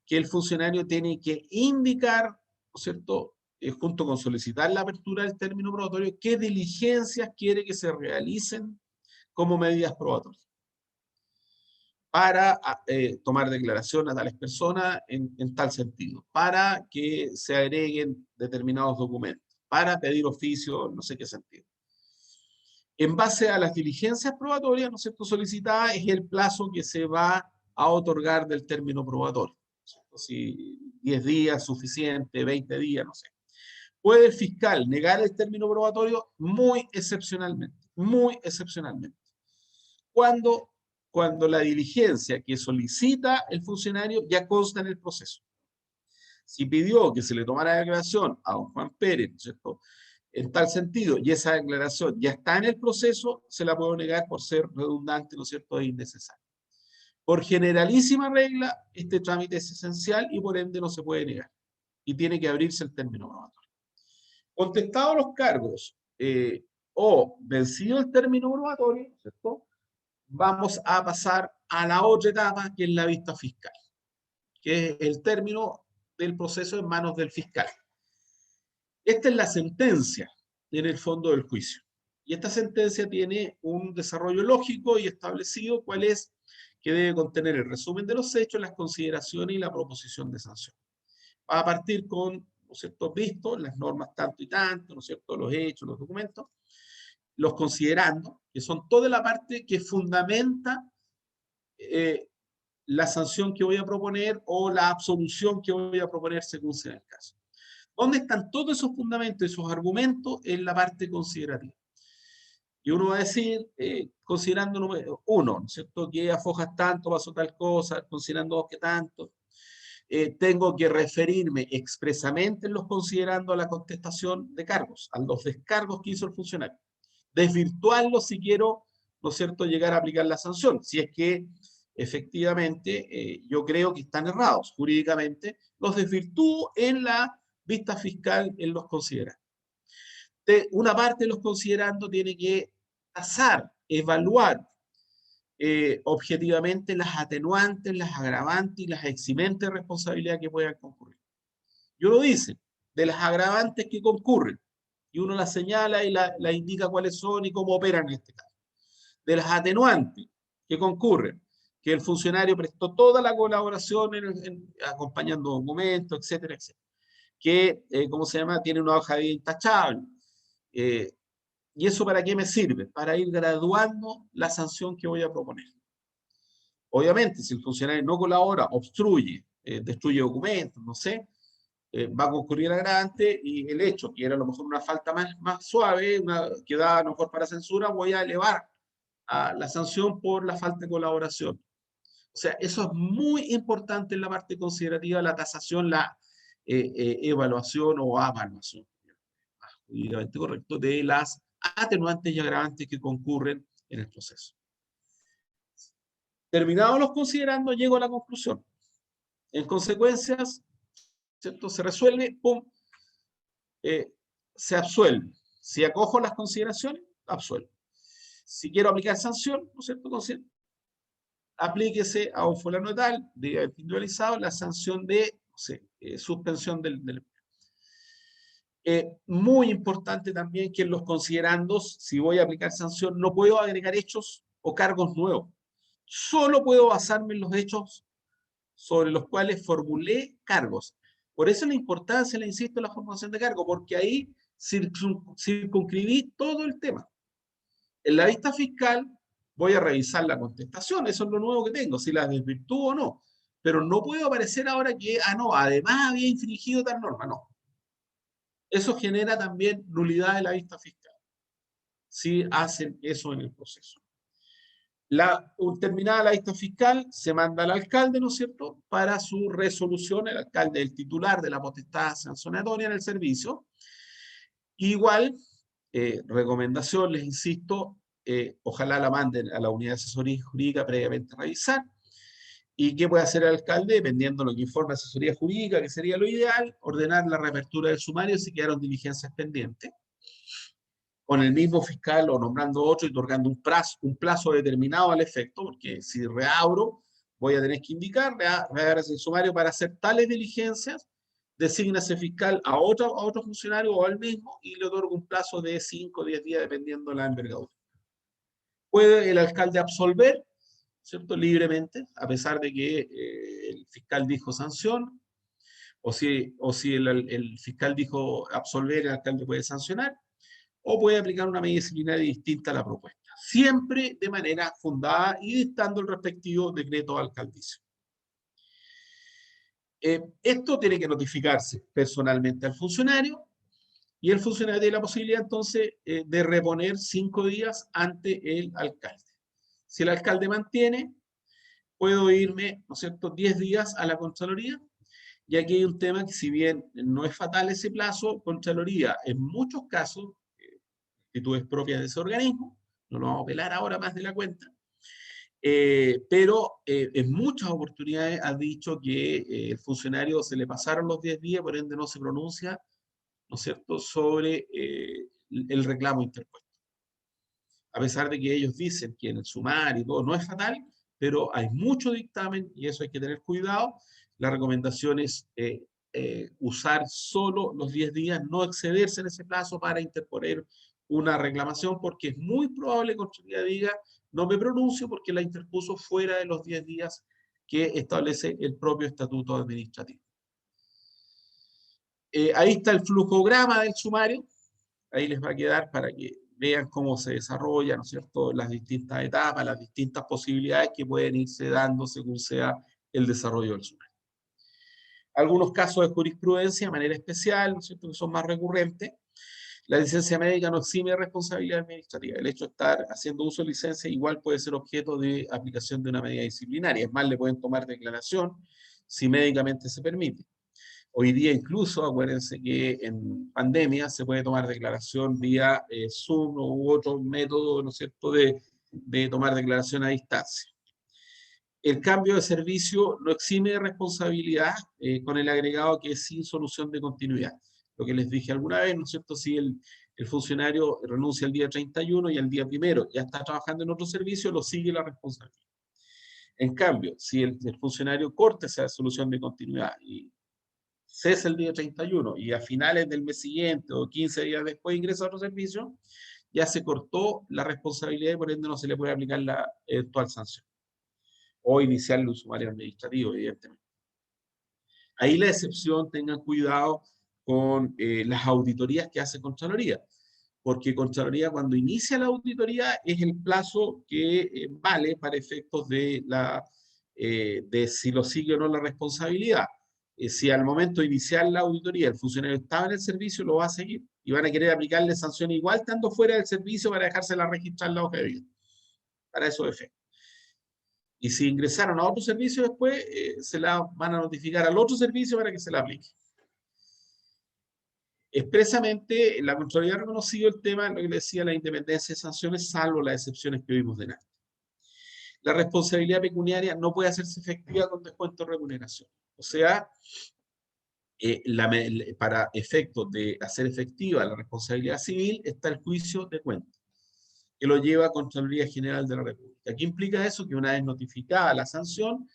que el funcionario tiene que indicar, ¿no es cierto?, junto con solicitar la apertura del término probatorio, qué diligencias quiere que se realicen como medidas probatorias para tomar declaración a tales personas en tal sentido, para que se agreguen determinados documentos, para pedir oficio, no sé qué sentido. En base a las diligencias probatorias, ¿no es cierto?, solicitadas, es el plazo que se va a otorgar del término probatorio. ¿No? Si 10 días suficiente, 20 días, no sé. Puede el fiscal negar el término probatorio muy excepcionalmente, muy excepcionalmente. Cuando la diligencia que solicita el funcionario ya consta en el proceso. Si pidió que se le tomara declaración a don Juan Pérez, ¿no es cierto?, en tal sentido, y esa declaración ya está en el proceso, se la puedo negar por ser redundante, ¿no es cierto?, e innecesario. Por generalísima regla, este trámite es esencial y por ende no se puede negar. Y tiene que abrirse el término probatorio. Contestados los cargos o vencido el término probatorio, ¿cierto?, vamos a pasar a la otra etapa, que es la vista fiscal, que es el término del proceso en manos del fiscal. Esta es la sentencia en el fondo del juicio. Y esta sentencia tiene un desarrollo lógico y establecido cuál es, que debe contener el resumen de los hechos, las consideraciones y la proposición de sanción. va a partir con, ¿no es cierto?, visto las normas tanto y tanto, ¿no es cierto?, los hechos, los documentos, los considerando, que son toda la parte que fundamenta la sanción que voy a proponer o la absolución que voy a proponer según sea el caso. ¿Dónde están todos esos fundamentos, esos argumentos? En la parte considerativa. Y uno va a decir, considerando uno, ¿no es cierto?, que a Fojas tanto pasó tal cosa, considerando dos que tanto. Tengo que referirme expresamente en los considerando a la contestación de cargos, a los descargos que hizo el funcionario. Desvirtuarlo si quiero, ¿no es cierto?, llegar a aplicar la sanción. Si es que efectivamente yo creo que están errados jurídicamente, los desvirtúo en la vista fiscal en los considerandos. Una parte de los considerando tiene que tasar, evaluar objetivamente las atenuantes, las agravantes y las eximentes de responsabilidad que puedan concurrir. Y uno dice, de las agravantes que concurren, y uno las señala y la indica cuáles son y cómo operan en este caso. De las atenuantes que concurren, que el funcionario prestó toda la colaboración acompañando documentos, etcétera, etcétera. Que, ¿cómo se llama?, tiene una hoja de vida intachable. ¿Y eso para qué me sirve? Para ir graduando la sanción que voy a proponer. Obviamente, si el funcionario no colabora, obstruye, destruye documentos, no sé, va a concurrir agravante y el hecho, que era a lo mejor una falta más suave, que da a lo mejor para censura, voy a elevar a la sanción por la falta de colaboración. O sea, eso es muy importante en la parte considerativa, la tasación, la evaluación o avaluación, jurídicamente correcto, de las atenuantes y agravantes que concurren en el proceso. Terminados los considerando, llego a la conclusión. En consecuencias, ¿cierto?, se resuelve, pum, se absuelve. Si acojo las consideraciones, absuelvo. Si quiero aplicar sanción, ¿no es cierto?, aplíquese a un fulano tal, de individualizado, la sanción de, no sé, suspensión del muy importante también que en los considerandos, si voy a aplicar sanción, no puedo agregar hechos o cargos nuevos. Solo puedo basarme en los hechos sobre los cuales formulé cargos. Por eso la importancia, le insisto, en la formulación de cargo, porque ahí circunscribí todo el tema. En la vista fiscal voy a revisar la contestación, eso es lo nuevo que tengo, si la desvirtúo o no. Pero no puedo aparecer ahora que, no, además había infringido tal norma, no. Eso genera también nulidad de la vista fiscal, si hacen eso en el proceso. Terminada la vista fiscal, se manda al alcalde, ¿no es cierto?, para su resolución, el alcalde es el titular de la potestad sancionatoria en el servicio. Igual, recomendación, les insisto, ojalá la manden a la unidad de asesoría jurídica previamente revisar. ¿Y qué puede hacer el alcalde? Dependiendo de lo que informe asesoría jurídica, que sería lo ideal, ordenar la reapertura del sumario si quedaron diligencias pendientes, con el mismo fiscal o nombrando otro y otorgando un plazo determinado al efecto, porque si reabro, voy a tener que indicar, reabra el sumario para hacer tales diligencias, designa ese fiscal a otro funcionario o al mismo y le otorga un plazo de 5 o 10 días dependiendo de la envergadura. Puede el alcalde absolver, ¿cierto?, libremente, a pesar de que el fiscal dijo sanción, o si el fiscal dijo absolver, el alcalde puede sancionar, o puede aplicar una medida disciplinaria distinta a la propuesta, siempre de manera fundada y dictando el respectivo decreto alcaldicio. Esto tiene que notificarse personalmente al funcionario, y el funcionario tiene la posibilidad entonces de reponer 5 días ante el alcalde. Si el alcalde mantiene, puedo irme, ¿no es cierto?, 10 días a la Contraloría, y aquí hay un tema que, si bien no es fatal ese plazo, Contraloría en muchos casos, actitudes propias de ese organismo, no lo vamos a apelar ahora más de la cuenta, pero en muchas oportunidades ha dicho que el funcionario se le pasaron los 10 días, por ende no se pronuncia, ¿no es cierto?, sobre el reclamo interpuesto. A pesar de que ellos dicen que en el sumario y todo no es fatal, pero hay mucho dictamen y eso hay que tener cuidado. La recomendación es usar solo los 10 días, no excederse en ese plazo para interponer una reclamación, porque es muy probable que Contraloría diga, no me pronuncio porque la interpuso fuera de los 10 días que establece el propio estatuto administrativo. Ahí está el flujograma del sumario, ahí les va a quedar para que vean cómo se desarrolla, ¿no es cierto?, las distintas etapas, las distintas posibilidades que pueden irse dando según sea el desarrollo del sumario. Algunos casos de jurisprudencia de manera especial, ¿no es cierto?, que son más recurrentes. La licencia médica no exime de responsabilidad administrativa. El hecho de estar haciendo uso de licencia igual puede ser objeto de aplicación de una medida disciplinaria. Es más, le pueden tomar declaración si médicamente se permite. Hoy día incluso, acuérdense que en pandemia se puede tomar declaración vía Zoom u otro método, ¿no es cierto?, de tomar declaración a distancia. El cambio de servicio no exime de responsabilidad con el agregado que es sin solución de continuidad. Lo que les dije alguna vez, ¿no es cierto? Si el funcionario renuncia el día 31 y el día 1 ya está trabajando en otro servicio, lo sigue la responsabilidad. En cambio, si el funcionario corta esa solución de continuidad y cesa el día 31 y a finales del mes siguiente o 15 días después ingresa a otro servicio, ya se cortó la responsabilidad y por ende no se le puede aplicar la eventual sanción. O iniciarle un sumario administrativo, evidentemente. Ahí la excepción, tengan cuidado con las auditorías que hace Contraloría, porque Contraloría cuando inicia la auditoría es el plazo que vale para efectos de si lo sigue o no la responsabilidad. Si al momento de iniciar la auditoría el funcionario estaba en el servicio, lo va a seguir y van a querer aplicarle sanción igual estando fuera del servicio para dejársela registrar en la hoja de vida. Para esos efectos. Y si ingresaron a otro servicio después, se la van a notificar al otro servicio para que se la aplique. Expresamente, la Contraloría ha reconocido el tema, lo que le decía, la independencia de sanciones, salvo las excepciones que vimos delante. La responsabilidad pecuniaria no puede hacerse efectiva con descuento de remuneración. O sea, para efectos de hacer efectiva la responsabilidad civil está el juicio de cuentas, que lo lleva a Contraloría General de la República. ¿Qué implica eso? Que una vez notificada la sanción,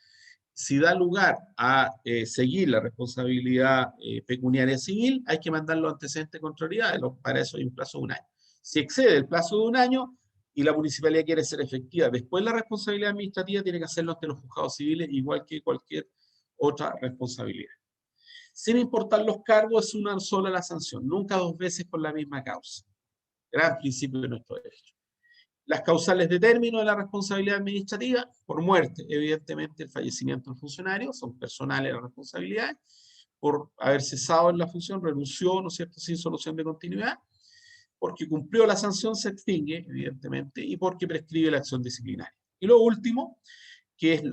si da lugar a seguir la responsabilidad pecuniaria civil, hay que mandar los antecedentes de Contraloría, para eso hay un plazo de un año. Si excede el plazo de un año y la municipalidad quiere ser efectiva, después la responsabilidad administrativa tiene que hacerlo ante los juzgados civiles, igual que cualquier otra responsabilidad. Sin importar los cargos, es una sola la sanción, nunca dos veces por la misma causa. Gran principio de nuestro derecho. Las causales de término de la responsabilidad administrativa, por muerte, evidentemente el fallecimiento del funcionario, son personales las responsabilidades, por haber cesado en la función, renunció, ¿no es cierto?, sin solución de continuidad, porque cumplió la sanción se extingue, evidentemente, y porque prescribe la acción disciplinaria. Y lo último, que es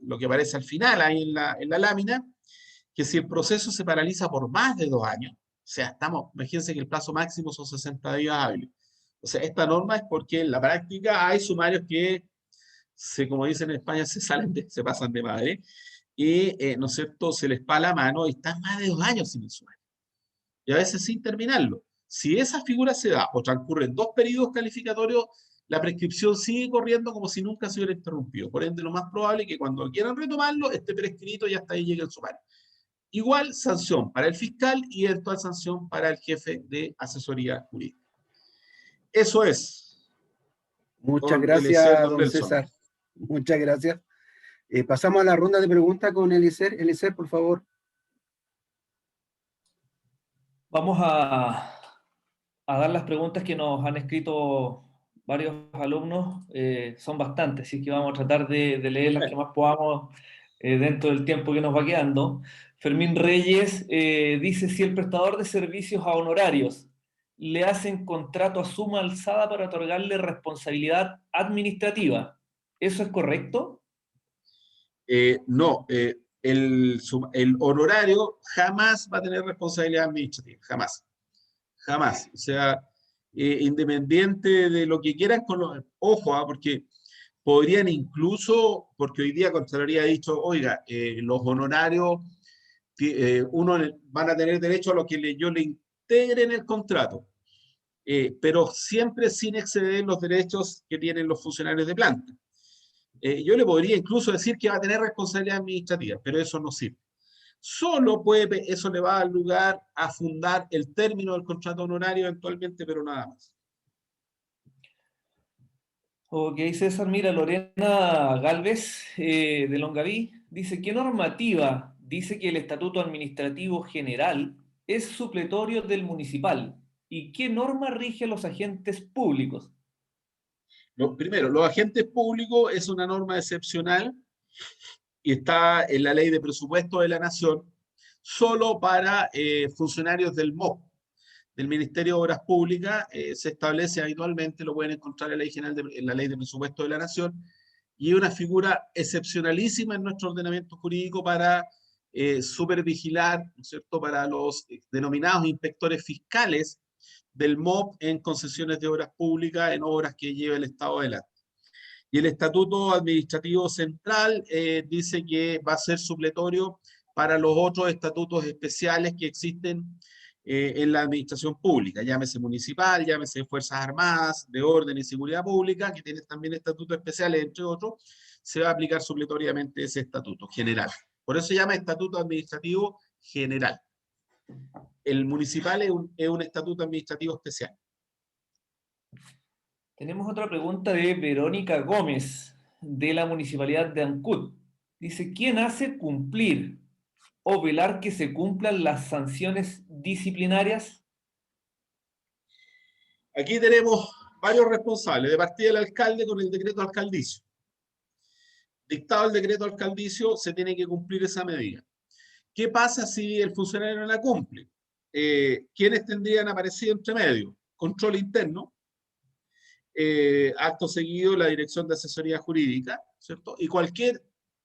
lo que aparece al final ahí en la lámina, que si el proceso se paraliza por más de 2 años, o sea, imagínense que el plazo máximo son 60 días hábiles. O sea, esta norma es porque en la práctica hay sumarios que, como dicen en España, se pasan de madre, y, ¿no es cierto?, se les pa la mano y están más de 2 años sin el sumario. Y a veces sin terminarlo. Si esa figura se da o transcurren 2 periodos calificatorios, la prescripción sigue corriendo como si nunca se hubiera interrumpido. Por ende, lo más probable es que cuando quieran retomarlo, esté prescrito y hasta ahí llegue el sumario. Igual sanción para el fiscal y eventual sanción para el jefe de asesoría jurídica. Eso es. Muchas Con Eliezer, gracias, don don Nelson. César. Muchas gracias. Pasamos a la ronda de preguntas con Eliezer. Eliezer, por favor. Vamos a dar las preguntas que nos han escrito varios alumnos. Son bastantes, así que vamos a tratar de leer las que más podamos dentro del tiempo que nos va quedando. Fermín Reyes dice, si el prestador de servicios a honorarios le hacen contrato a suma alzada para otorgarle responsabilidad administrativa, ¿eso es correcto? No, el honorario jamás va a tener responsabilidad administrativa, jamás. Jamás. O sea, independiente de lo que quieran con los... Ojo, porque podrían incluso, porque hoy día Contraloría ha dicho, oiga, los honorarios, van a tener derecho a lo que yo le integre en el contrato, pero siempre sin exceder los derechos que tienen los funcionarios de planta. Yo le podría incluso decir que va a tener responsabilidad administrativa, pero eso no sirve. Solo eso le va a dar lugar a fundar el término del contrato honorario eventualmente, pero nada más. Ok, César, mira, Lorena Galvez de Longaví dice, ¿qué normativa dice que el Estatuto Administrativo General es supletorio del municipal y qué norma rige a los agentes públicos. Primero, los agentes públicos es una norma excepcional y está en la Ley de Presupuesto de la Nación solo para funcionarios del MOP, del Ministerio de Obras Públicas. Se establece habitualmente, lo pueden encontrar en la Ley de Presupuesto de la Nación, y es una figura excepcionalísima en nuestro ordenamiento jurídico para supervigilar, ¿no es cierto?, para los denominados inspectores fiscales del MOP en concesiones de obras públicas, en obras que lleva el Estado adelante. Y el Estatuto Administrativo Central dice que va a ser supletorio para los otros estatutos especiales que existen en la administración pública, llámese municipal, llámese Fuerzas Armadas, de Orden y Seguridad Pública, que tienen también estatutos especiales, entre otros. Se va a aplicar supletoriamente ese estatuto general. Por eso se llama Estatuto Administrativo General. El municipal es un estatuto administrativo especial. Tenemos otra pregunta de Verónica Gómez, de la Municipalidad de Ancud. Dice, ¿quién hace cumplir o velar que se cumplan las sanciones disciplinarias? Aquí tenemos varios responsables. De partida el alcalde con el decreto alcaldicio. Dictado el decreto alcaldicio, se tiene que cumplir esa medida. ¿Qué pasa si el funcionario no la cumple? ¿Quiénes tendrían aparecido entre medio? Control interno, acto seguido la Dirección de Asesoría Jurídica, ¿cierto? Y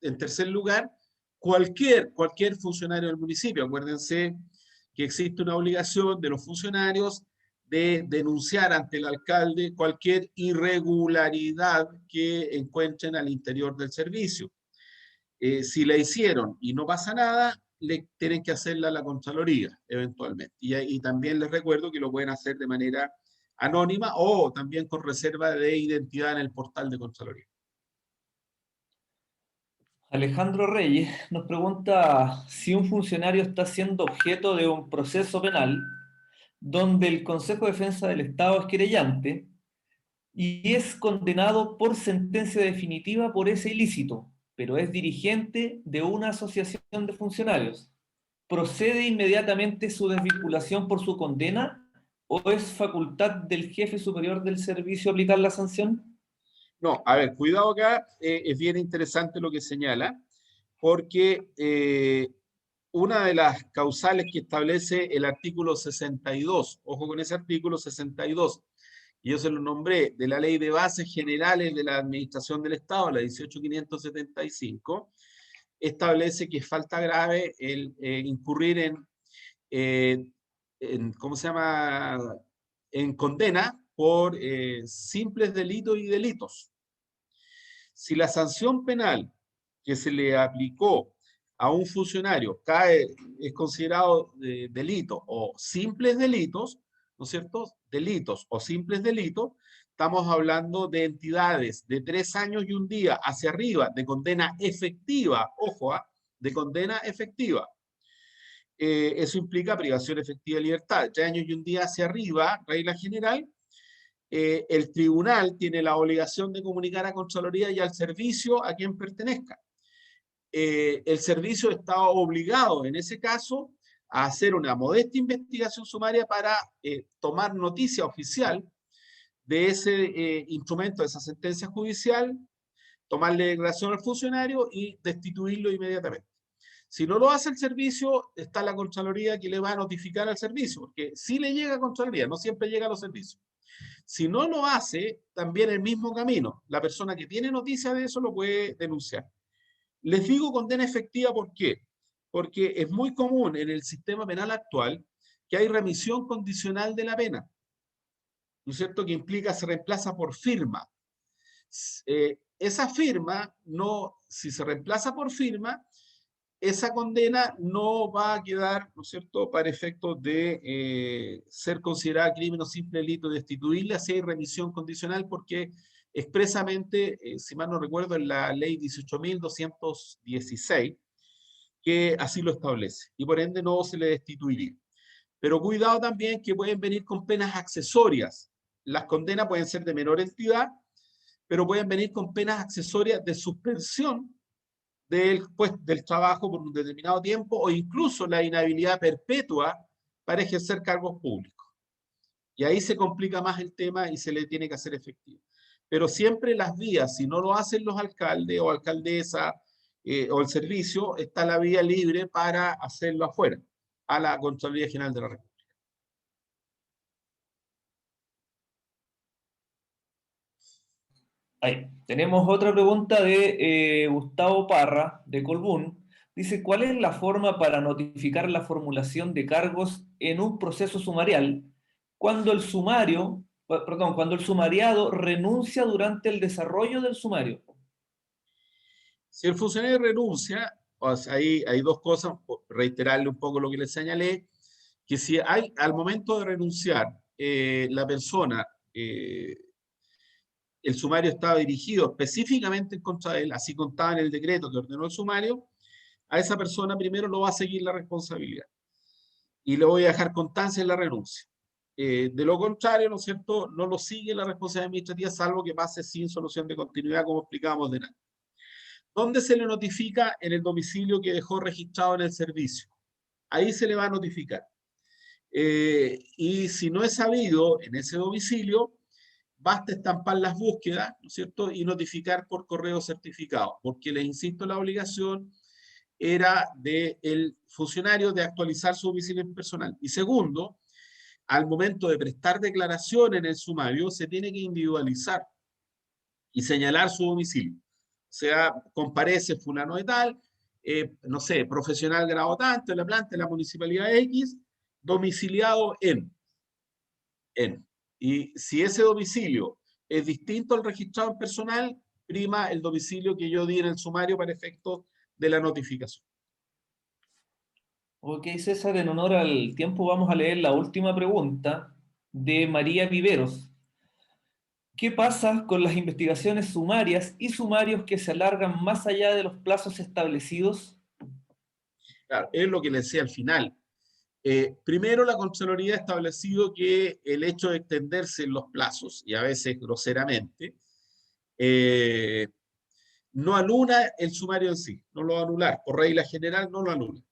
en tercer lugar, cualquier funcionario del municipio. Acuérdense que existe una obligación de los funcionarios de denunciar ante el alcalde cualquier irregularidad que encuentren al interior del servicio. Si la hicieron y no pasa nada, le tienen que hacerla a la Contraloría, eventualmente. Y también les recuerdo que lo pueden hacer de manera anónima o también con reserva de identidad en el portal de Contraloría. Alejandro Reyes nos pregunta si un funcionario está siendo objeto de un proceso penal donde el Consejo de Defensa del Estado es querellante y es condenado por sentencia definitiva por ese ilícito, pero es dirigente de una asociación de funcionarios. ¿Procede inmediatamente su desvinculación por su condena o es facultad del jefe superior del servicio aplicar la sanción? No, a ver, cuidado acá, es bien interesante lo que señala, porque una de las causales que establece el artículo 62, ojo con ese artículo 62, y yo se lo nombré, de la Ley de Bases Generales de la Administración del Estado, la 18.575, establece que es falta grave el incurrir ¿cómo se llama?, en condena por simples delitos y delitos. Si la sanción penal que se le aplicó a un funcionario es considerado delito o simples delitos, ¿no es cierto?, delitos o simples delitos, estamos hablando de entidades de 3 años y 1 día hacia arriba de condena efectiva, ojo, de condena efectiva. Eso implica privación efectiva de libertad. 3 años y 1 día hacia arriba, regla general, el tribunal tiene la obligación de comunicar a Contraloría y al servicio a quien pertenezca. El servicio está obligado, en ese caso, a hacer una modesta investigación sumaria para tomar noticia oficial de ese instrumento, de esa sentencia judicial, tomarle declaración al funcionario y destituirlo inmediatamente. Si no lo hace el servicio, está la Contraloría que le va a notificar al servicio, porque si le llega a Contraloría, no siempre llega a los servicios. Si no lo hace, también el mismo camino. La persona que tiene noticia de eso lo puede denunciar. Les digo condena efectiva, ¿por qué? Porque es muy común en el sistema penal actual que hay remisión condicional de la pena, ¿no es cierto?, que implica se reemplaza por firma. Esa firma, si se reemplaza por firma, esa condena no va a quedar, ¿no es cierto?, para efectos de ser considerada crimen o simple delito, destituirle, así hay remisión condicional, porque expresamente, si mal no recuerdo, en la ley 18.216, que así lo establece, y por ende no se le destituiría. Pero cuidado también que pueden venir con penas accesorias. Las condenas pueden ser de menor entidad, pero pueden venir con penas accesorias de suspensión del trabajo por un determinado tiempo o incluso la inhabilidad perpetua para ejercer cargos públicos. Y ahí se complica más el tema y se le tiene que hacer efectivo. Pero siempre las vías, si no lo hacen los alcaldes o alcaldesa o el servicio, está la vía libre para hacerlo afuera, a la Contraloría General de la República. Ahí. Tenemos otra pregunta de Gustavo Parra, de Colbún. Dice, ¿cuál es la forma para notificar la formulación de cargos en un proceso sumarial cuando el cuando el sumariado renuncia durante el desarrollo del sumario? Si el funcionario renuncia, o sea, hay dos cosas, reiterarle un poco lo que les señalé, que si hay, al momento de renunciar, la persona, el sumario estaba dirigido específicamente en contra de él, así contaba en el decreto que ordenó el sumario, a esa persona primero lo va a seguir la responsabilidad y le voy a dejar constancia en la renuncia. De lo contrario, ¿no es cierto?, no lo sigue la responsabilidad administrativa, salvo que pase sin solución de continuidad, como explicábamos delante. ¿Dónde se le notifica? En el domicilio que dejó registrado en el servicio. Ahí se le va a notificar. Y si no es sabido en ese domicilio, basta estampar las búsquedas, ¿no es cierto?, y notificar por correo certificado, porque les insisto, la obligación era del funcionario de actualizar su domicilio personal. Y segundo, al momento de prestar declaración en el sumario, se tiene que individualizar y señalar su domicilio. O sea, comparece fulano de tal, no sé, profesional grado tanto, en la planta de la municipalidad X, domiciliado en. Y si ese domicilio es distinto al registrado en personal, prima el domicilio que yo di en el sumario para efectos de la notificación. Ok, César, en honor al tiempo vamos a leer la última pregunta de María Viveros. ¿Qué pasa con las investigaciones sumarias y sumarios que se alargan más allá de los plazos establecidos? Claro, es lo que les decía al final. Primero, la Contraloría ha establecido que el hecho de extenderse en los plazos, y a veces groseramente, no anula el sumario en sí, no lo va a anular, por regla general no lo anula.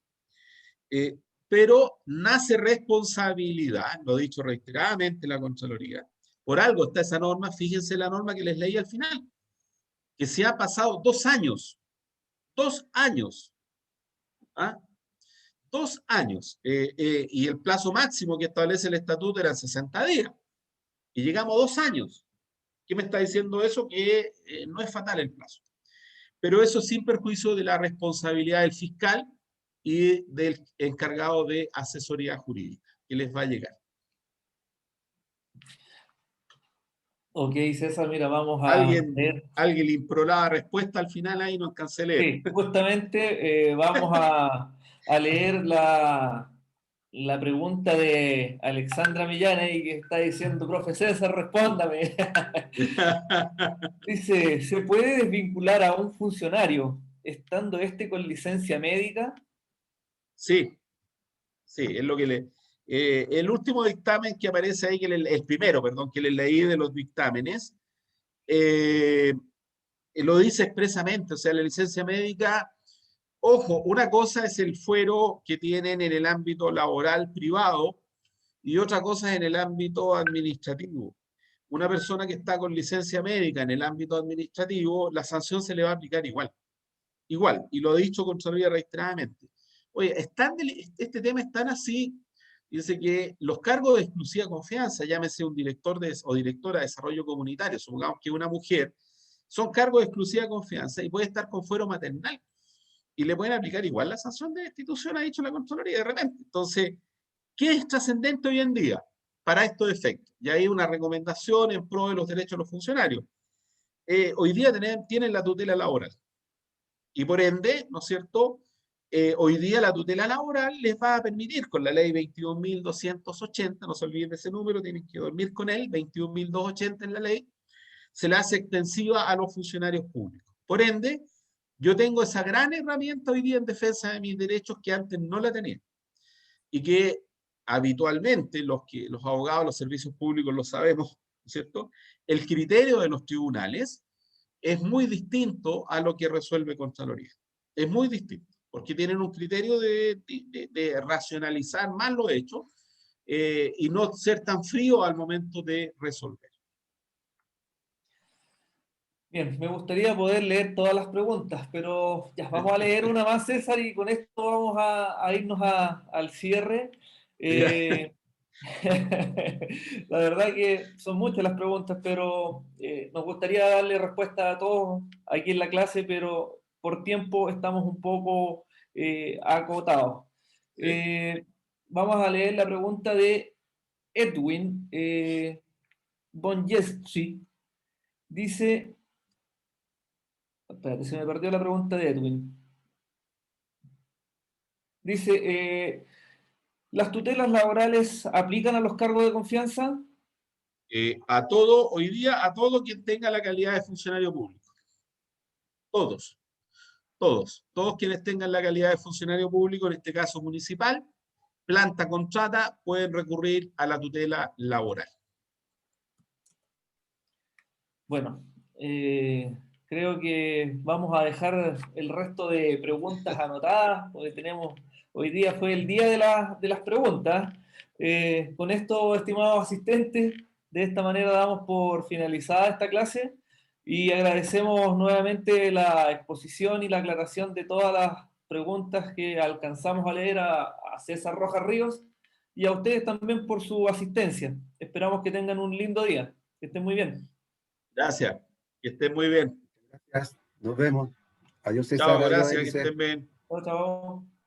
Pero nace responsabilidad, lo he dicho reiteradamente la Contraloría, por algo está esa norma, fíjense la norma que les leí al final, que se ha pasado 2 años, ¿ah? 2 años, y el plazo máximo que establece el estatuto eran 60 días, y llegamos a 2 años. ¿Qué me está diciendo eso? Que no es fatal el plazo. Pero eso sin perjuicio de la responsabilidad del fiscal y del encargado de asesoría jurídica, que les va a llegar. Ok, César, mira, vamos a leer. Alguien le impró la respuesta al final ahí, no alcancé a leer. Sí, justamente vamos a leer la pregunta de Alexandra Millán y que está diciendo, profe César, respóndame. Dice, ¿se puede desvincular a un funcionario estando este con licencia médica? Sí, sí, es lo que el último dictamen que aparece ahí, el primero, perdón, que les leí de los dictámenes, lo dice expresamente, o sea, la licencia médica, ojo, una cosa es el fuero que tienen en el ámbito laboral privado y otra cosa es en el ámbito administrativo. Una persona que está con licencia médica en el ámbito administrativo, la sanción se le va a aplicar igual. Igual, y lo he dicho Contraloría reiteradamente. Oye, este tema es tan así, dice que los cargos de exclusiva confianza, llámese un director o directora de desarrollo comunitario, supongamos que una mujer, son cargos de exclusiva confianza y puede estar con fuero maternal. Y le pueden aplicar igual la sanción de destitución, ha dicho la Contraloría de repente. Entonces, ¿qué es trascendente hoy en día para estos efectos? Y hay una recomendación en pro de los derechos de los funcionarios. Hoy día tienen la tutela laboral. Y por ende, ¿no es cierto? Hoy día la tutela laboral les va a permitir, con la ley 21.280, no se olviden de ese número, tienen que dormir con él, 21.280 en la ley, se le hace extensiva a los funcionarios públicos. Por ende, yo tengo esa gran herramienta hoy día en defensa de mis derechos que antes no la tenía. Y que habitualmente los abogados, los servicios públicos lo sabemos, ¿no es cierto? El criterio de los tribunales es muy distinto a lo que resuelve Contraloría. Es muy distinto, porque tienen un criterio de racionalizar más los hechos y no ser tan frío al momento de resolver. Bien, me gustaría poder leer todas las preguntas, pero ya, vamos a leer una más, César, y con esto vamos a irnos al cierre. La verdad que son muchas las preguntas, pero nos gustaría darle respuesta a todos aquí en la clase, pero por tiempo estamos un poco acotados. Vamos a leer la pregunta de Edwin Bonjeschi. Dice... Espérate, se me perdió la pregunta de Edwin. Dice, ¿las tutelas laborales aplican a los cargos de confianza? A todo, hoy día, a todo quien tenga la calidad de funcionario público. Todos, todos quienes tengan la calidad de funcionario público, en este caso municipal, planta, contrata, pueden recurrir a la tutela laboral. Bueno, creo que vamos a dejar el resto de preguntas anotadas, porque hoy día fue el día de las preguntas. Con esto, estimados asistentes, de esta manera damos por finalizada esta clase y agradecemos nuevamente la exposición y la aclaración de todas las preguntas que alcanzamos a leer a César Rojas Ríos y a ustedes también por su asistencia. Esperamos que tengan un lindo día. Que estén muy bien. Gracias, que estén muy bien. Gracias, nos vemos. Adiós, César, Chao, adiós, gracias, que Eliezer. estén bien. Chao, chao.